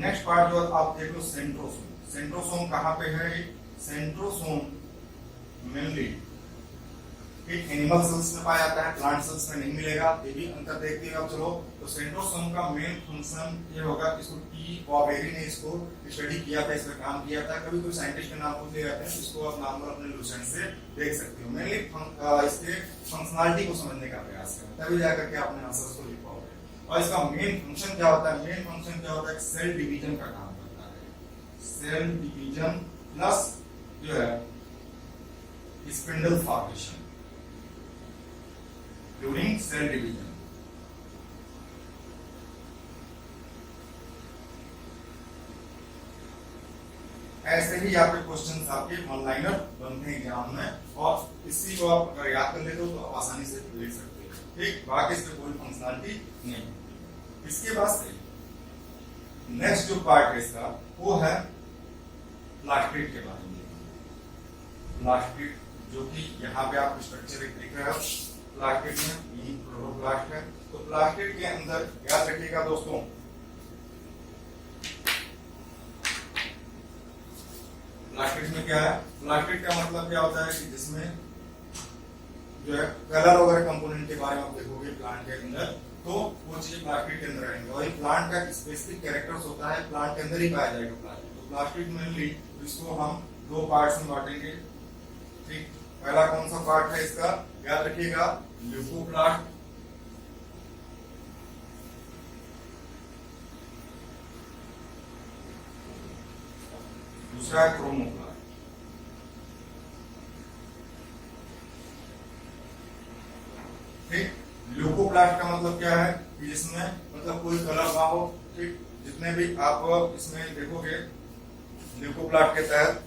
नेक्स्ट पार्ट जो आप देख लो सेंट्रोसोम। सेंट्रोसोम कहाँ पे है? सेंट्रोसोम मेनली एक एनिमल सेल्स में पाया जाता है, प्लांट सेल्स में नहीं मिलेगा। ये भी अंतर देखते हैं। अब चलो, तो सेंट्रोसोम का मेन फंक्शन ये होगा। इसको टी बॉबेरी ने इसको स्टडी किया था, इस पर काम किया था। कभी कोई साइंटिस्ट के नाम पूछ लिया जाता है, इसको आप नाम अपने लुसेंट से देख सकते हो। मेनली इसके फंक्शनलिटी को समझने का प्रयास करें, तभी जाकर के आपने आंसर्स को लिख पाओगे। और इसका मेन फंक्शन क्या होता है? मेन फंक्शन क्या होता है? सेल डिवीजन का काम करता है। सेल डिवीजन प्लस जो है spindle formation during cell division. ऐसे ही यहाँ पे क्वेश्चन आपके ऑनलाइनर बनते हैं एग्जाम में, और इसी को आप अगर याद कर लेते हो तो आप आसानी से लिख सकते हो। ठीक, बाकी इसमें कोई फंक्शनलिटी नहीं। इसके बाद से नेक्स्ट जो पार्ट है इसका वो है प्लास्टिड के बारे में। प्लास्टिड जो कि यहाँ पे आप स्ट्रक्चर दिख रहे हो, प्लास्टिड में यही क्लोरोप्लास्ट है। तो प्लास्टिड के अंदर याद रखिएगा दोस्तों, प्लास्टिड में क्या है? प्लास्टिड का मतलब क्या होता है कि जिसमें जो है कलर वगैरह कंपोनेंट के बारे में आप देखोगे प्लांट के अंदर, तो वो चीज प्लास्टिड के अंदर आएंगे। और ये प्लांट का स्पेसिफिक कैरेक्टर्स होता है, प्लांट के अंदर ही पाया जाएगा प्लास्टिड। तो प्लास्टिड मेनली इसको हम दो पार्ट्स में बांटेंगे। ठीक, पहला कौन सा पार्ट है इसका? याद रखिएगा, ल्यूकोप्लास्ट। दूसरा है क्रोमोप्लास्ट। ठीक, ल्यूकोप्लास्ट का मतलब क्या है कि जिसमें मतलब कोई कलर ना हो। ठीक, जितने भी आप इसमें देखोगे ल्यूकोप्लास्ट के तहत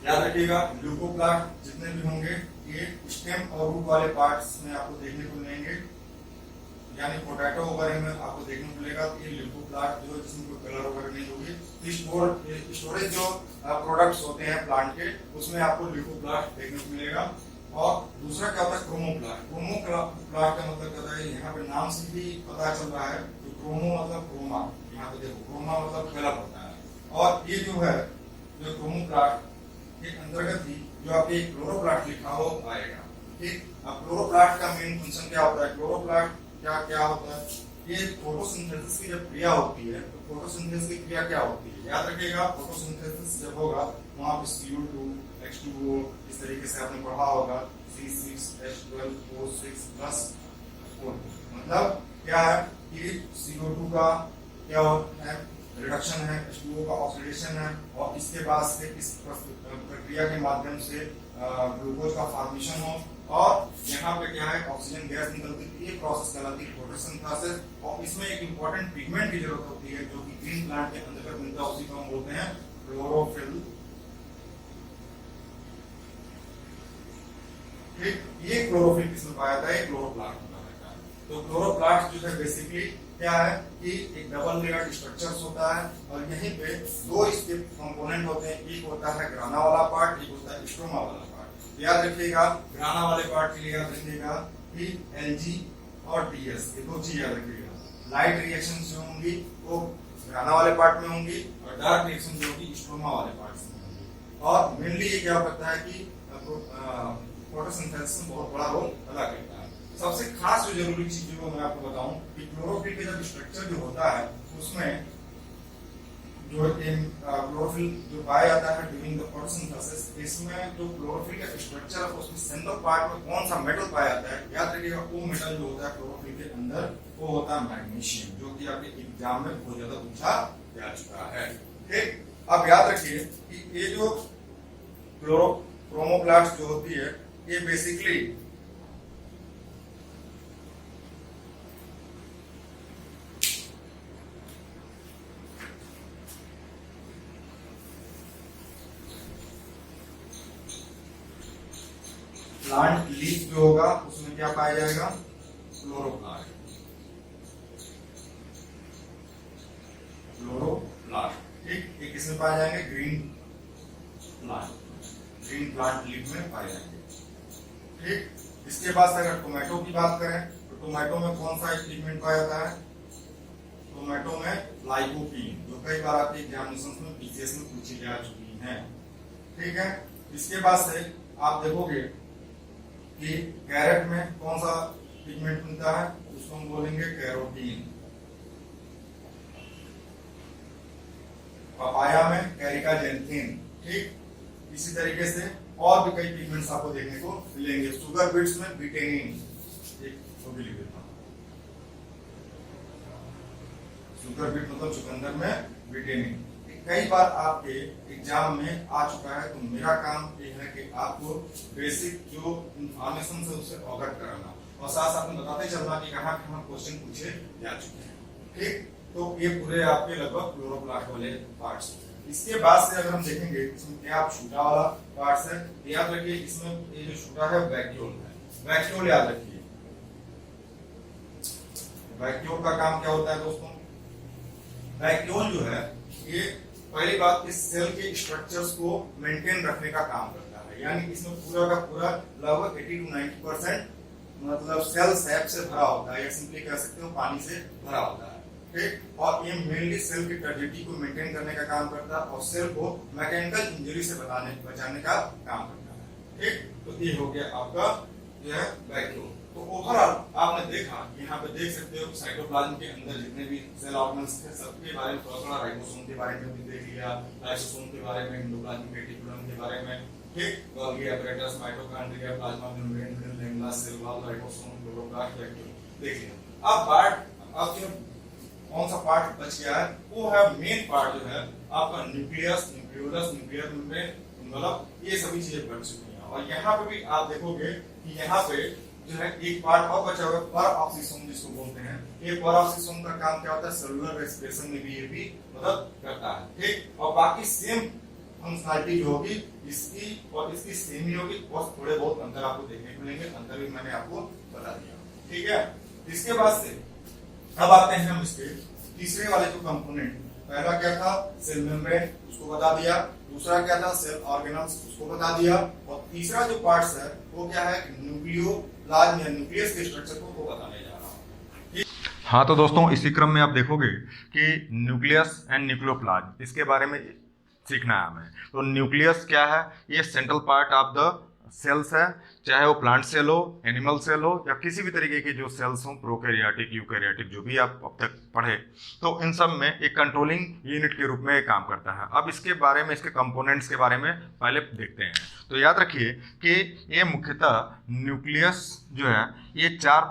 याद रखिएगा, ल्यूकोप्लास्ट जितने भी होंगे ये स्टेम और रूट वाले पार्ट्स में आपको देखने को मिलेंगे, यानी पोटैटो वगैरह में आपको देखने को मिलेगा। ये ल्यूकोप्लास्ट जो जिसमें कोई कलर वगैरह नहीं होगी। स्टोरेज जो प्रोडक्ट्स होते हैं प्लांट के, उसमें आपको ल्यूकोप्लास्ट देखने को मिलेगा। और दूसरा क्या होता है? क्रोमोप्लास्ट। क्रोमोप्लास्ट का मतलब क्या है? यहाँ पे नाम से भी पता चल रहा है कि क्रोमो मतलब क्रोमा। यहाँ पे देखो, क्रोमा मतलब कलर होता है। और ये जो है जो क्रोमोप्लास्ट के अंतर्गत ही जो आपके क्लोरोप्लास्ट लिखा हो आएगा। ठीक, अब क्लोरोप्लास्ट का मेन फंक्शन क्या होता है? क्लोरोप्लास्ट क्या होता है? ये फोटोसिंथेसिस की जब क्रिया होती है, तो फोटोसिंथेसिस की क्रिया क्या होती है? याद रखिएगा, फोटोसिंथेसिस जब होगा वहां पे CO2 H2O इस तरीके से आपने पढ़ा होगा, C6H12O6+4। मतलब क्या है कि CO2 का क्या है? रिडक्शन है, H2O का ऑक्सीडेशन है, और इसके बाद से इस प्रक्रिया के माध्यम से ग्लूकोज का फॉर्मेशन हो, और यहाँ पे क्या है? ऑक्सीजन गैस निकलती है। ये प्रोसेस कहलाती है फोटोसिंथेसिस। और इसमें एक इंपॉर्टेंट पिगमेंट की जरूरत होती है जो कि ग्रीन प्लांट के अंतर्गत मिलता है, उसी को हम बोलते हैं क्लोरोफिल। ठीक, ये क्लोरोफिल किसमें पाया जाता है? क्लोरोप्लास्ट में पाया जाता है। तो क्लोरोप्लास्ट जो है बेसिकली क्या है कि एक डबल लेयर्ड स्ट्रक्चर्स होता है, और यहीं पे दो इसके कंपोनेंट होते हैं। एक होता है ग्राना वाला पार्ट, एक होता है स्ट्रोमा वाला पार्ट। याद रखिएगा, ग्राना वाले पार्ट के लिए याद रखिएगा कि Lg और Ts, ये दो चीज याद रखिएगा। लाइट रिएक्शन जो होंगी वो ग्राना वाले पार्ट में होंगी, और डार्क रिएक्शन जो होगी स्ट्रोमा वाले पार्ट में होंगी। और मेनली ये क्या करता है कि फोटोसिंथेसिस में बहुत बड़ा रोल अदा करता है। सबसे खास जो जरूरी चीज जो मैं आपको बताऊं कि क्लोरोफिल का जब स्ट्रक्चर जो होता है उसमें जो क्लोरोफिल जो पाया जाता है ड्यूरिंग द फोटोसिंथेसिस, इसमें जो क्लोरोफिल का स्ट्रक्चर है उसमें सेंट्रल पार्ट में कौन सा मेटल पाया जाता है? याद रखिएगा, वो मेटल जो होता है क्लोरोफिल के अंदर वो होता है मैग्नीशियम, जो कि आपके एग्जाम में बहुत ज्यादा पूछा जा चुका है। ठीक, अब याद रखिए कि ये जो क्रोमोप्लास्ट जो होती है ये बेसिकली प्लांट लीफ जो होगा उसमें क्या पाया जाएगा, क्लोरोप्लास्ट। ठीक, एक इसमें पाए जाएंगे ग्रीन प्लांट लीफ में पाए जाएंगे। ठीक, इसके बाद अगर टोमेटो की बात करें तो टोमेटो में कौन सा पिगमेंट पाया जाता है, टोमेटो में लाइकोपीन, जो कई बार आपके एग्जामिनेशन में पीसीएस में पूछी जा चुकी है। ठीक है, इसके बाद से आप देखोगे कि कैरेट में कौन सा पिगमेंट मिलता है, उसको हम बोलेंगे कैरोटीन। पपाया में कैरिकाजेंथिन। ठीक, इसी तरीके से और भी कई पिगमेंट्स आपको देखने को मिलेंगे। शुगर बीट्स में विटेनिन, एक तो भी लिख देता हूं, शुगर बीट मतलब चुकंदर में विटेनिन। कई बार आपके एग्जाम में आ चुका है, तो मेरा काम ये है कि आपको बेसिक जो इंफॉर्मेशन से उससे अवगत कराना और साथ साथ में बताते चलना कि कहाँ कहाँ क्वेश्चन पूछे जा चुके हैं। ठीक, तो ये पूरे आपके लगभग क्लोरोप्लास्ट वाले पार्ट्स। इसके बाद से अगर हम देखेंगे इसमें क्या छोटा वाला पार्ट्स है, याद रखिए इसमें ये जो छोटा है वैक्यूल है। वैक्यूल याद रखिए, वैक्यूल का काम क्या होता है दोस्तों, वैक्यूल जो है ये पहली बात इस सेल के स्ट्रक्चर्स को मेंटेन रखने का काम करता है। यानी इसमें पूरा का पूरा लगभग 80 to 90% मतलब सेल सैप से भरा होता है, या सिंपली कह सकते हो पानी से भरा होता है। ठीक, और ये मेनली सेल की टर्जिडिटी को मेंटेन करने का काम करता है और सेल को मैकेनिकल इंजरी से बचाने का काम करता है। ठीक, तो ये हो गया आपका जो है वैक्यूल। तो ओवरऑल आपने देखा, यहाँ पे देख सकते हो साइटोप्लाज्म के अंदर जितने भी सेल ऑर्गन्स थे सबके बारे में थोड़ा थोड़ा, राइबोसोम के बारे में भी देख लिया, लाइसोसोम के बारे में, एंडोप्लाज्मिक रेटिकुलम के बारे में। ठीक, Golgi apparatus, mitochondria, plasma membrane, lamella, cell wall, ribosome, chloroplast, vacuole देख लिया। अब जो कौन सा पार्ट बच गया है, वो है मेन पार्ट जो है आपका न्यूक्लियस, न्यूक्लियोलस, न्यूक्लियर मेम्ब्रेन, मतलब ये सभी चीजें बच चुकी हैं। और यहाँ पे भी आप देखोगे कि यहाँ पे जो है एक पार्ट और बचा हुआ है, परऑक्सीसोम जिसको बोलते हैं। ये परऑक्सीसोम का काम क्या होता है, सेलुलर रेस्पिरेशन में भी ये भी मदद करता है। ठीक, और बाकी सेम फंक्शनलिटी जो होगी इसकी और इसकी सेम ही होगी, और थोड़े बहुत अंतर आपको देखने को मिलेंगे, अंतर भी मैंने आपको बता दिया। ठीक है, इसके बाद से अब आते हैं हम इसके तीसरे वाले जो कंपोनेंट। पहला क्या था, सेल मेम्ब्रेन, उसको बता दिया। दूसरा क्या था, सेल ऑर्गेनल्स, उसको बता दिया। और तीसरा जो पार्ट्स है वो क्या है, न्यूक्लियोप्लाज्म या न्यूक्लियस के स्ट्रक्चर को बताने जा रहा हूं। हाँ, तो दोस्तों इसी क्रम में आप देखोगे कि न्यूक्लियस एंड न्यूक्लियोप्लाज्म, इसके बारे में सीखना है हमें। तो न्यूक्लियस क्या है, ये central part of the cells है, चाहे वो प्लांट सेल हो, एनिमल सेल हो, या किसी भी तरीके के जो सेल्स हो, प्रोकैरियोटिक, यूकैरियोटिक, जो भी आप अब तक पढ़े, तो इन सब में एक कंट्रोलिंग यूनिट के रूप में काम करता है। अब इसके बारे में, इसके कंपोनेंट्स के बारे में पहले देखते हैं। तो याद रखिए कि ये मुख्यतः न्यूक्लियस जो है ये 4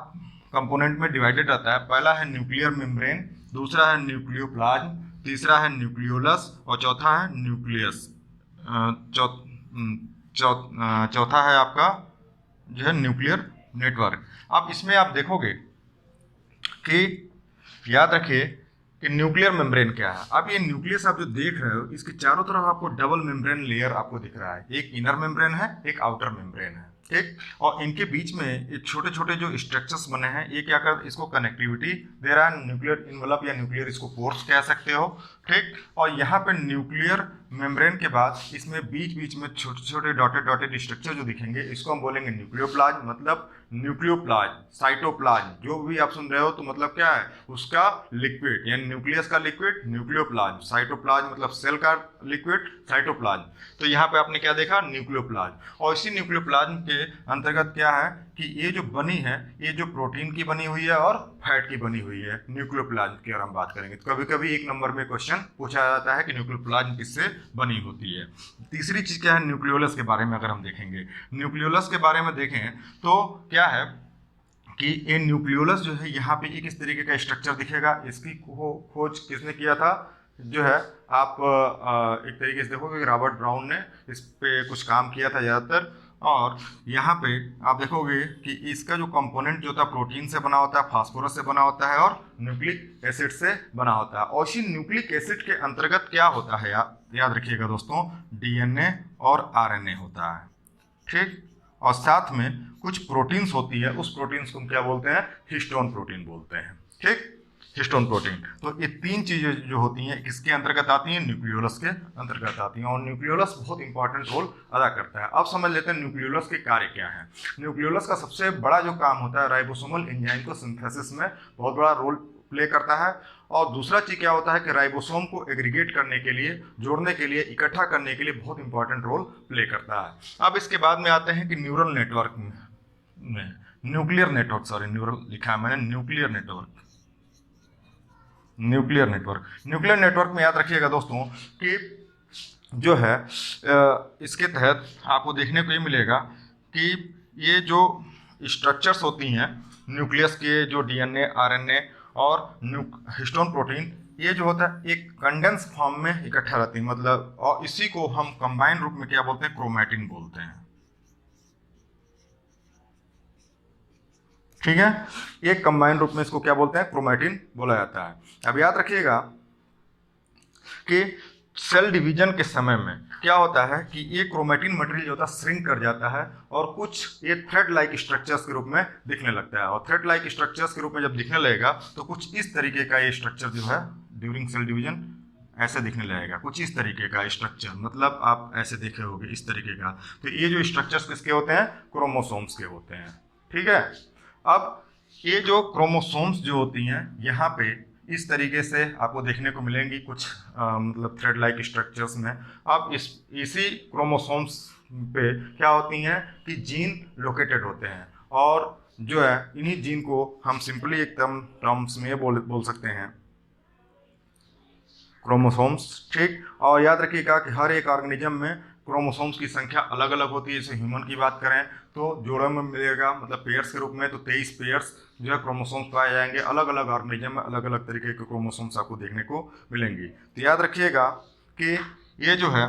कंपोनेंट में डिवाइडेड रहता है। पहला है न्यूक्लियर मेम्ब्रेन, दूसरा है न्यूक्लियोप्लाज्म, तीसरा है न्यूक्लियोलस और चौथा है न्यूक्लियस। चौथा है आपका जो है न्यूक्लियर नेटवर्क। अब इसमें आप देखोगे कि याद रखिए कि न्यूक्लियर मेम्ब्रेन क्या है। अब ये न्यूक्लियस आप जो देख रहे हो, इसके चारों तरफ आपको डबल मेम्ब्रेन लेयर आपको दिख रहा है। एक इनर मेम्ब्रेन है, एक आउटर मेम्ब्रेन है। ठीक, और इनके बीच में ये छोटे छोटे जो स्ट्रक्चर्स बने हैं, ये क्या कर इसको कनेक्टिविटी दे रहा है। न्यूक्लियर इनवलप या न्यूक्लियर इसको पोर्स कह सकते हो। ठीक, और यहाँ पे न्यूक्लियर मेम्ब्रेन के बाद इसमें बीच बीच में छोटे छोटे डॉटेड स्ट्रक्चर जो दिखेंगे, इसको हम बोलेंगे न्यूक्लियोप्लाज्म, मतलब न्यूक्लियोप्लाज्म, साइटोप्लाज्म, जो भी आप सुन रहे हो तो मतलब क्या है उसका लिक्विड, यानी न्यूक्लियस का लिक्विड न्यूक्लियोप्लाज्म, साइटोप्लाज्म मतलब सेल का लिक्विड साइटोप्लाज्म। तो यहाँ पे आपने क्या देखा, न्यूक्लियोप्लाज्म। और इसी न्यूक्लियोप्लाज्म के अंतर्गत क्या है कि ये जो बनी है, ये जो प्रोटीन की बनी हुई है और फैट की बनी हुई है न्यूक्लियोप्लाज्म की अगर हम बात करेंगे। तो कभी कभी 1 नंबर में क्वेश्चन पूछा जाता है कि न्यूक्लियोप्लाज्म किससे बनी होती है। तीसरी चीज क्या है, न्यूक्लियोलस के बारे में अगर हम देखेंगे, न्यूक्लियोलस के बारे में देखें तो क्या है कि ये न्यूक्लियोलस जो है यहाँ पे एक इस तरीके का स्ट्रक्चर दिखेगा। इसकी खोज किसने किया था, जो है आप एक तरीके से देखोगे कि रॉबर्ट ब्राउन ने इस पे कुछ काम किया था ज़्यादातर। और यहाँ पे आप देखोगे कि इसका जो कंपोनेंट जो होता है प्रोटीन से बना होता है, फास्फोरस से बना होता है और न्यूक्लिक एसिड से बना होता है। और इसी न्यूक्लिक एसिड के अंतर्गत क्या होता है याद रखिएगा दोस्तों, डीएनए और आरएनए होता है। ठीक, और साथ में कुछ प्रोटीन्स होती है, उस प्रोटीन्स को हम क्या बोलते हैं, हिस्टोन प्रोटीन बोलते हैं। ठीक, हिस्टोन प्रोटीन। तो ये तीन चीजें जो होती हैं किसके अंतर्गत आती हैं, न्यूक्लियोलस के अंतर्गत आती हैं, और न्यूक्लियोलस बहुत इंपॉर्टेंट रोल अदा करता है। अब समझ लेते हैं न्यूक्लियोलस के कार्य क्या है। न्यूक्लियोलस का सबसे बड़ा जो काम होता है, राइबोसोमल एंजाइम को सिंथेसिस में बहुत बड़ा रोल प्ले करता है। और दूसरा चीज क्या होता है कि राइबोसोम को एग्रीगेट करने के लिए, जोड़ने के लिए, इकट्ठा करने के लिए बहुत इंपॉर्टेंट रोल प्ले करता है। अब इसके बाद में आते हैं कि न्यूरल नेटवर्क में, न्यूक्लियर नेटवर्क, सॉरी न्यूरल लिखा है मैंने, न्यूक्लियर नेटवर्क। न्यूक्लियर नेटवर्क में याद रखिएगा दोस्तों कि जो है इसके तहत आपको देखने को ये मिलेगा कि ये जो स्ट्रक्चर्स होती हैं न्यूक्लियस के, जो डीएनए, आरएनए और हिस्टोन प्रोटीन, ये जो होता है एक कंडेंस फॉर्म में इकट्ठा रहती है, मतलब, और इसी को हम कंबाइंड रूप में क्या बोलते हैं, क्रोमैटिन बोलते हैं। ठीक है, एक कंबाइंड रूप में इसको क्या बोलते हैं, क्रोमैटिन बोला जाता है। अब याद रखिएगा कि सेल डिवीजन के समय में क्या होता है कि ये क्रोमैटिन मटेरियल जो होता है श्रिंक कर जाता है और कुछ ये थ्रेड लाइक स्ट्रक्चर्स के रूप में दिखने लगता है। और थ्रेड लाइक स्ट्रक्चर्स के रूप में जब दिखने लगेगा तो कुछ इस तरीके का ये स्ट्रक्चर जो है ड्यूरिंग सेल डिवीजन ऐसे दिखने लगेगा, कुछ इस तरीके का स्ट्रक्चर, मतलब आप ऐसे देखे होंगे इस तरीके का। तो ये जो स्ट्रक्चर्स किसके होते हैं, क्रोमोसोम्स के होते हैं। ठीक है, अब ये जो क्रोमोसोम्स जो होती हैं यहाँ पे इस तरीके से आपको देखने को मिलेंगी कुछ मतलब थ्रेड लाइक स्ट्रक्चर्स में। अब इसी क्रोमोसोम्स पे क्या होती हैं कि जीन लोकेटेड होते हैं, और जो है इन्हीं जीन को हम सिंपली एकदम टर्म्स में बोल सकते हैं क्रोमोसोम्स। ठीक, और याद रखिएगा कि हर एक ऑर्गेनिज्म में क्रोमोसोम्स की संख्या अलग अलग होती है। जैसे ह्यूमन की बात करें तो जोड़ों में मिलेगा, मतलब पेयर्स के रूप में, तो 23 पेयर्स जो है क्रोमोसोम्स पाए जाएंगे। अलग अलग ऑर्गेनिज्म में अलग अलग तरीके के क्रोमोसोम्स आपको देखने को मिलेंगी। तो याद रखिएगा कि ये जो है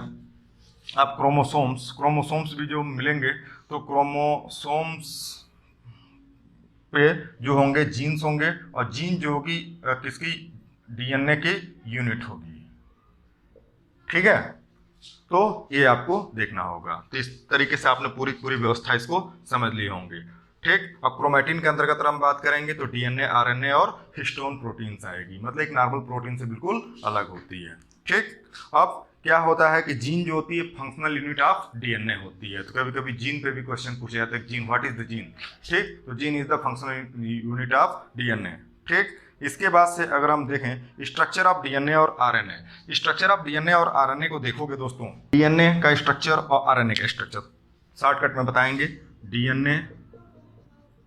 आप क्रोमोसोम्स भी जो मिलेंगे, तो क्रोमोसोम्स पे जो होंगे जीन्स होंगे, और जीन जो होगी किसकी, डीएनए की यूनिट होगी। ठीक है, तो ये आपको देखना होगा। तो इस तरीके से आपने पूरी व्यवस्था इसको समझ लिए होंगे। ठीक, अब क्रोमैटिन के अंतर्गत हम बात करेंगे तो डीएनए, आरएनए और हिस्टोन प्रोटीन्स आएगी, मतलब एक नॉर्मल प्रोटीन से बिल्कुल अलग होती है। ठीक, अब क्या होता है कि जीन जो होती है फंक्शनल यूनिट ऑफ डीएनए होती है। तो कभी कभी जीन पे भी क्वेश्चन पूछा जाता है, gene, what is the gene. ठीक, तो gene is the functional unit of DNA. ठीक, इसके बाद से अगर हम देखें स्ट्रक्चर ऑफ डीएनए और आरएनए, स्ट्रक्चर ऑफ डीएनए और आरएनए को देखोगे दोस्तों, डीएनए का स्ट्रक्चर और आरएनए का स्ट्रक्चर शॉर्टकट में बताएंगे, डीएनए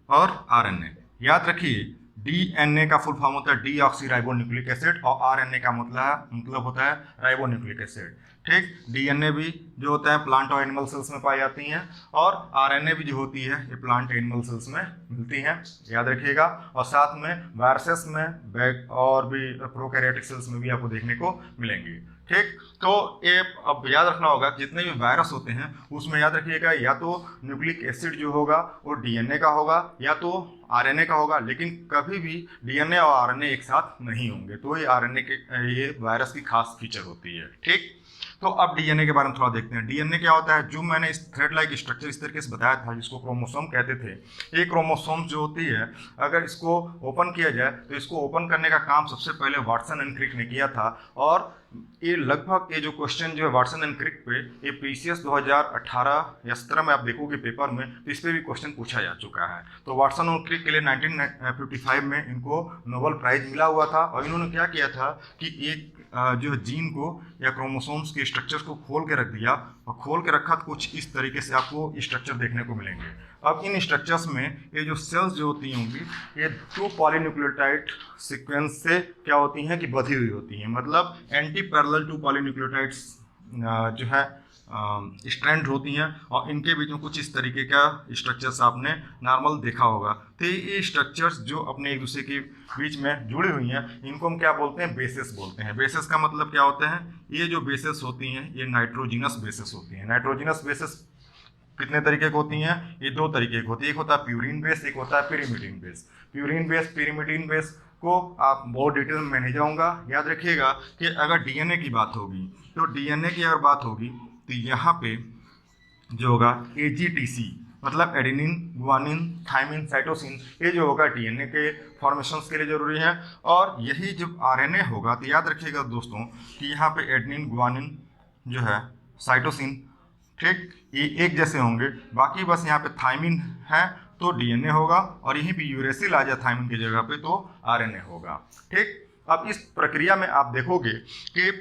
और आरएनए। याद रखिए डीएनए का फुल फॉर्म होता है डीऑक्सीराइबोन्यूक्लिक एसिड, और आरएनए का मतलब होता है राइबोन्यूक्लिक एसिड। ठीक, डीएनए भी जो होता है प्लांट और एनिमल सेल्स में पाई जाती हैं, और आरएनए भी जो होती है ये प्लांट एनिमल सेल्स में मिलती हैं, याद रखिएगा। और साथ में वायरसेस में और भी प्रोकैरियोटिक सेल्स में भी आपको देखने को मिलेंगी। ठीक, तो ये अब याद रखना होगा जितने भी वायरस होते हैं उसमें याद रखिएगा या तो न्यूक्लिक एसिड जो होगा वो डीएनए का होगा या तो आरएनए का होगा, लेकिन कभी भी डीएनए और आरएनए एक साथ नहीं होंगे। तो ये आरएनए के, ये वायरस की खास फीचर होती है। ठीक, तो अब डीएनए के बारे में थोड़ा देखते हैं। डीएनए क्या होता है, जो मैंने इस थ्रेड लाइक स्ट्रक्चर इस तरीके से बताया था जिसको क्रोमोसोम कहते थे, ये क्रोमोसोम जो होती है अगर इसको ओपन किया जाए तो इसको ओपन करने का काम सबसे पहले वाटसन एंड क्रिक ने किया था। और ये लगभग ये जो क्वेश्चन जो है वाटसन एंड क्रिक पे, ये पीसीएस 2018 या 17 में आप देखोगे पेपर में, तो इस पर भी क्वेश्चन पूछा जा चुका है। तो वाटसन और क्रिक के लिए 1955 में इनको नोबेल प्राइज मिला हुआ था, और इन्होंने क्या किया था कि एक जो जीन को या क्रोमोसोम्स के स्ट्रक्चर्स को खोल के रख दिया, और खोल के रखा तो कुछ इस तरीके से आपको स्ट्रक्चर देखने को मिलेंगे। अब इन स्ट्रक्चर्स में ये जो सेल्स जो होती होंगी ये 2 पॉलीन्यूक्लियोटाइड सीक्वेंस से क्या होती हैं कि बधी हुई होती हैं, मतलब एंटी पैरेलल 2 पॉलीन्यूक्लियोटाइड्स जो है स्ट्रैंड होती हैं, और इनके बीच में कुछ इस तरीके का स्ट्रक्चर्स आपने नॉर्मल देखा होगा। तो ये स्ट्रक्चर्स जो अपने एक दूसरे के बीच में जुड़ी हुई हैं इनको हम क्या बोलते हैं, बेसेस बोलते हैं। बेसेस का मतलब क्या होता है, ये जो बेसेस होती हैं ये नाइट्रोजिनस बेसेस होती हैं। नाइट्रोजिनस बेसेस कितने तरीके की होती हैं, ये 2 तरीके की होती है, एक होता है प्यूरिन बेस, एक होता है pyrimidine base. Purine base, pyrimidine base को आप बहुत डिटेल में मैं नहीं जाऊँगा। याद रखिएगा कि अगर डीएनए की बात होगी तो डीएनए की अगर बात होगी तो यहाँ पे जो होगा AGTC मतलब एडेनिन, गुआनिन, थाइमिन, साइटोसिन, ये जो होगा डीएनए के फॉर्मेशंस के लिए जरूरी है। और यही जब आरएनए होगा तो याद रखिएगा दोस्तों कि यहाँ पे एडेनिन, गुआनिन जो है, साइटोसिन, ठीक, ये एक जैसे होंगे, बाकी बस यहाँ पे थाइमिन है तो डीएनए होगा, और यहीं पे यूरेसिल आ जाए थाइमिन की जगह पे तो आरएनए होगा। ठीक, अब इस प्रक्रिया में आप देखोगे कि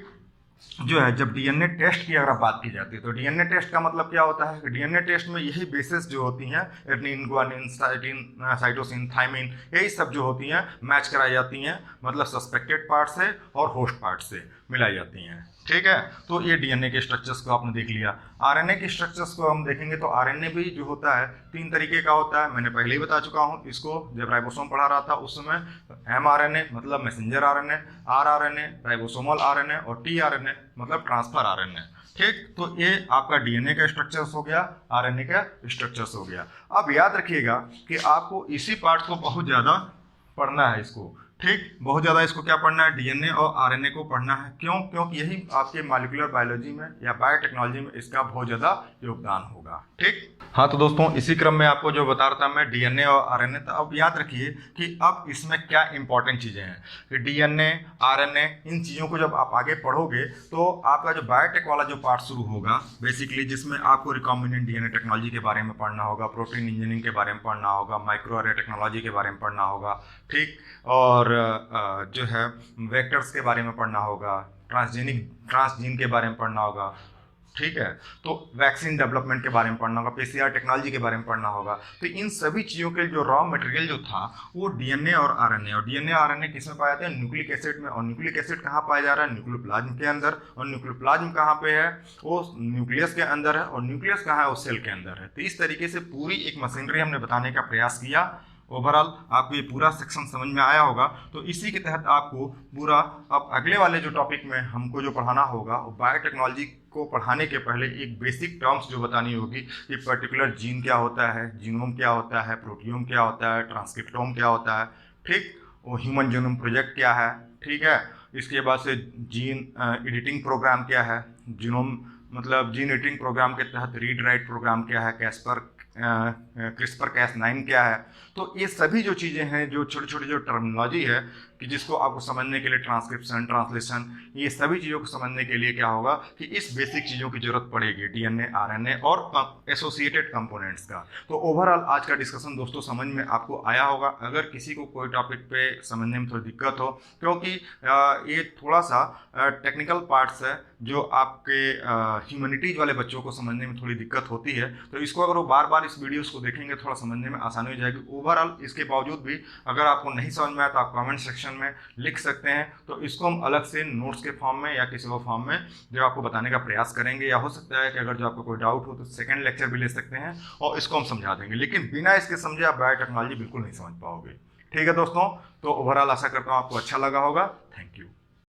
जो है जब डीएनए टेस्ट की अगर बात की जाती है तो डीएनए टेस्ट का मतलब क्या होता है कि डीएनए टेस्ट में यही बेसिस जो होती हैं, एडेनिन, गुआनिन, साइटोसिन, थाइमिन, यही सब जो होती हैं मैच कराई जाती हैं, मतलब सस्पेक्टेड पार्ट से और होस्ट पार्ट से मिलाई जाती हैं। ठीक है, तो ये डीएनए के स्ट्रक्चर्स को आपने देख लिया। आरएनए के स्ट्रक्चर्स को हम देखेंगे तो आरएनए भी जो होता है 3 तरीके का होता है, मैंने पहले ही बता चुका हूँ इसको जब राइबोसोम पढ़ा रहा था उस समय। एमआरएनए मतलब messenger RNA, rRNA ribosomal RNA, और टीआरएनए मतलब ट्रांसफर आरएनए। ठीक, तो ये आपका डीएनए का स्ट्रक्चर्स हो गया, आरएनए का स्ट्रक्चर्स हो गया। अब याद रखिएगा कि आपको इसी पार्ट को बहुत ज़्यादा पढ़ना है इसको। ठीक, बहुत ज़्यादा इसको क्या पढ़ना है, डीएनए और आरएनए को पढ़ना है। क्यों? क्योंकि यही आपके मॉलिक्यूलर बायोलॉजी में या बायोटेक्नोलॉजी में इसका बहुत ज़्यादा योगदान होगा। ठीक, हाँ तो दोस्तों इसी क्रम में आपको जो बता रहा था मैं डीएनए और आरएनए, तो अब याद रखिए कि अब इसमें क्या इंपॉर्टेंट चीज़ें हैं कि डीएनए, आरएनए, इन चीज़ों को जब आप आगे पढ़ोगे तो आपका जो बायोटेक वाला जो पार्ट शुरू होगा बेसिकली, जिसमें आपको रिकॉम्बिनेंट डीएनए टेक्नोलॉजी के बारे में पढ़ना होगा, प्रोटीन इंजीनियरिंग के बारे में पढ़ना होगा, माइक्रो अरे टेक्नोलॉजी के बारे में पढ़ना होगा। ठीक, और जो है वेक्टर्स के बारे में पढ़ना होगा, ट्रांसजीन के बारे में पढ़ना होगा। ठीक है, तो वैक्सीन डेवलपमेंट के बारे में पढ़ना होगा, पीसीआर टेक्नोलॉजी के बारे में पढ़ना होगा। तो इन सभी चीज़ों के जो रॉ मटेरियल जो था वो डीएनए और आरएनए, और डीएनए आरएनए किस में पाए जाते हैं, न्यूक्लिक एसिड में। और न्यूक्लिक एसिड कहाँ पाया जा रहा है, न्यूक्लियोप्लाज्म के अंदर। और न्यूक्लियोप्लाज्म कहाँ पे है, वो न्यूक्लियस के अंदर है। और न्यूक्लियस कहाँ है, वो सेल के अंदर है। तो इस तरीके से पूरी एक मशीनरी हमने बताने का प्रयास किया। ओवरऑल आपको ये पूरा सेक्शन समझ में आया होगा। तो इसी के तहत आपको पूरा अब अगले वाले जो टॉपिक में हमको जो पढ़ाना होगा वो बायोटेक्नोलॉजी को पढ़ाने के पहले एक बेसिक टर्म्स जो बतानी होगी कि पर्टिकुलर जीन क्या होता है, जीनोम क्या होता है, प्रोटियोम क्या होता है, ट्रांसक्रिप्टोम क्या होता है। ठीक, वो ह्यूमन जीनोम प्रोजेक्ट क्या है। ठीक है, इसके बाद से जीन एडिटिंग प्रोग्राम क्या है, जीनोम मतलब जीन एडिटिंग प्रोग्राम के तहत रीड राइट प्रोग्राम क्या है, क्रिस्पर Cas9 क्या है। तो ये सभी जो चीज़ें हैं, जो छोटी छोटी जो टर्मिनोलॉजी है कि जिसको आपको समझने के लिए ट्रांसक्रिप्शन, ट्रांसलेशन, ये सभी चीज़ों को समझने के लिए क्या होगा कि इस बेसिक चीज़ों की जरूरत पड़ेगी, डीएनए, आरएनए और एसोसिएटेड कंपोनेंट्स का। तो ओवरऑल आज का डिस्कशन दोस्तों समझ में आपको आया होगा। अगर किसी को कोई टॉपिक पे समझने में थोड़ी दिक्कत हो, क्योंकि ये थोड़ा सा टेक्निकल पार्ट्स है जो आपके ह्यूमैनिटीज वाले बच्चों को समझने में थोड़ी दिक्कत होती है, तो इसको अगर वो बार बार इस वीडियोस को देखेंगे थोड़ा समझने में आसानी हो जाएगी। ओवरऑल इसके बावजूद भी अगर आपको नहीं समझ में आया तो आप कमेंट सेक्शन में लिख सकते हैं, तो इसको हम अलग से नोट्स के फॉर्म में या किसी और फॉर्म में जो आपको बताने का प्रयास करेंगे। या हो सकता है कि अगर जो आपको कोई डाउट हो तो सेकंड लेक्चर भी ले सकते हैं और इसको हम समझा देंगे, लेकिन बिना इसके समझे आप बायोटेक्नोलॉजी बिल्कुल नहीं समझ पाओगे। ठीक है दोस्तों, तो ओवरऑल आशा करता हूँ आपको अच्छा लगा होगा। Thank you.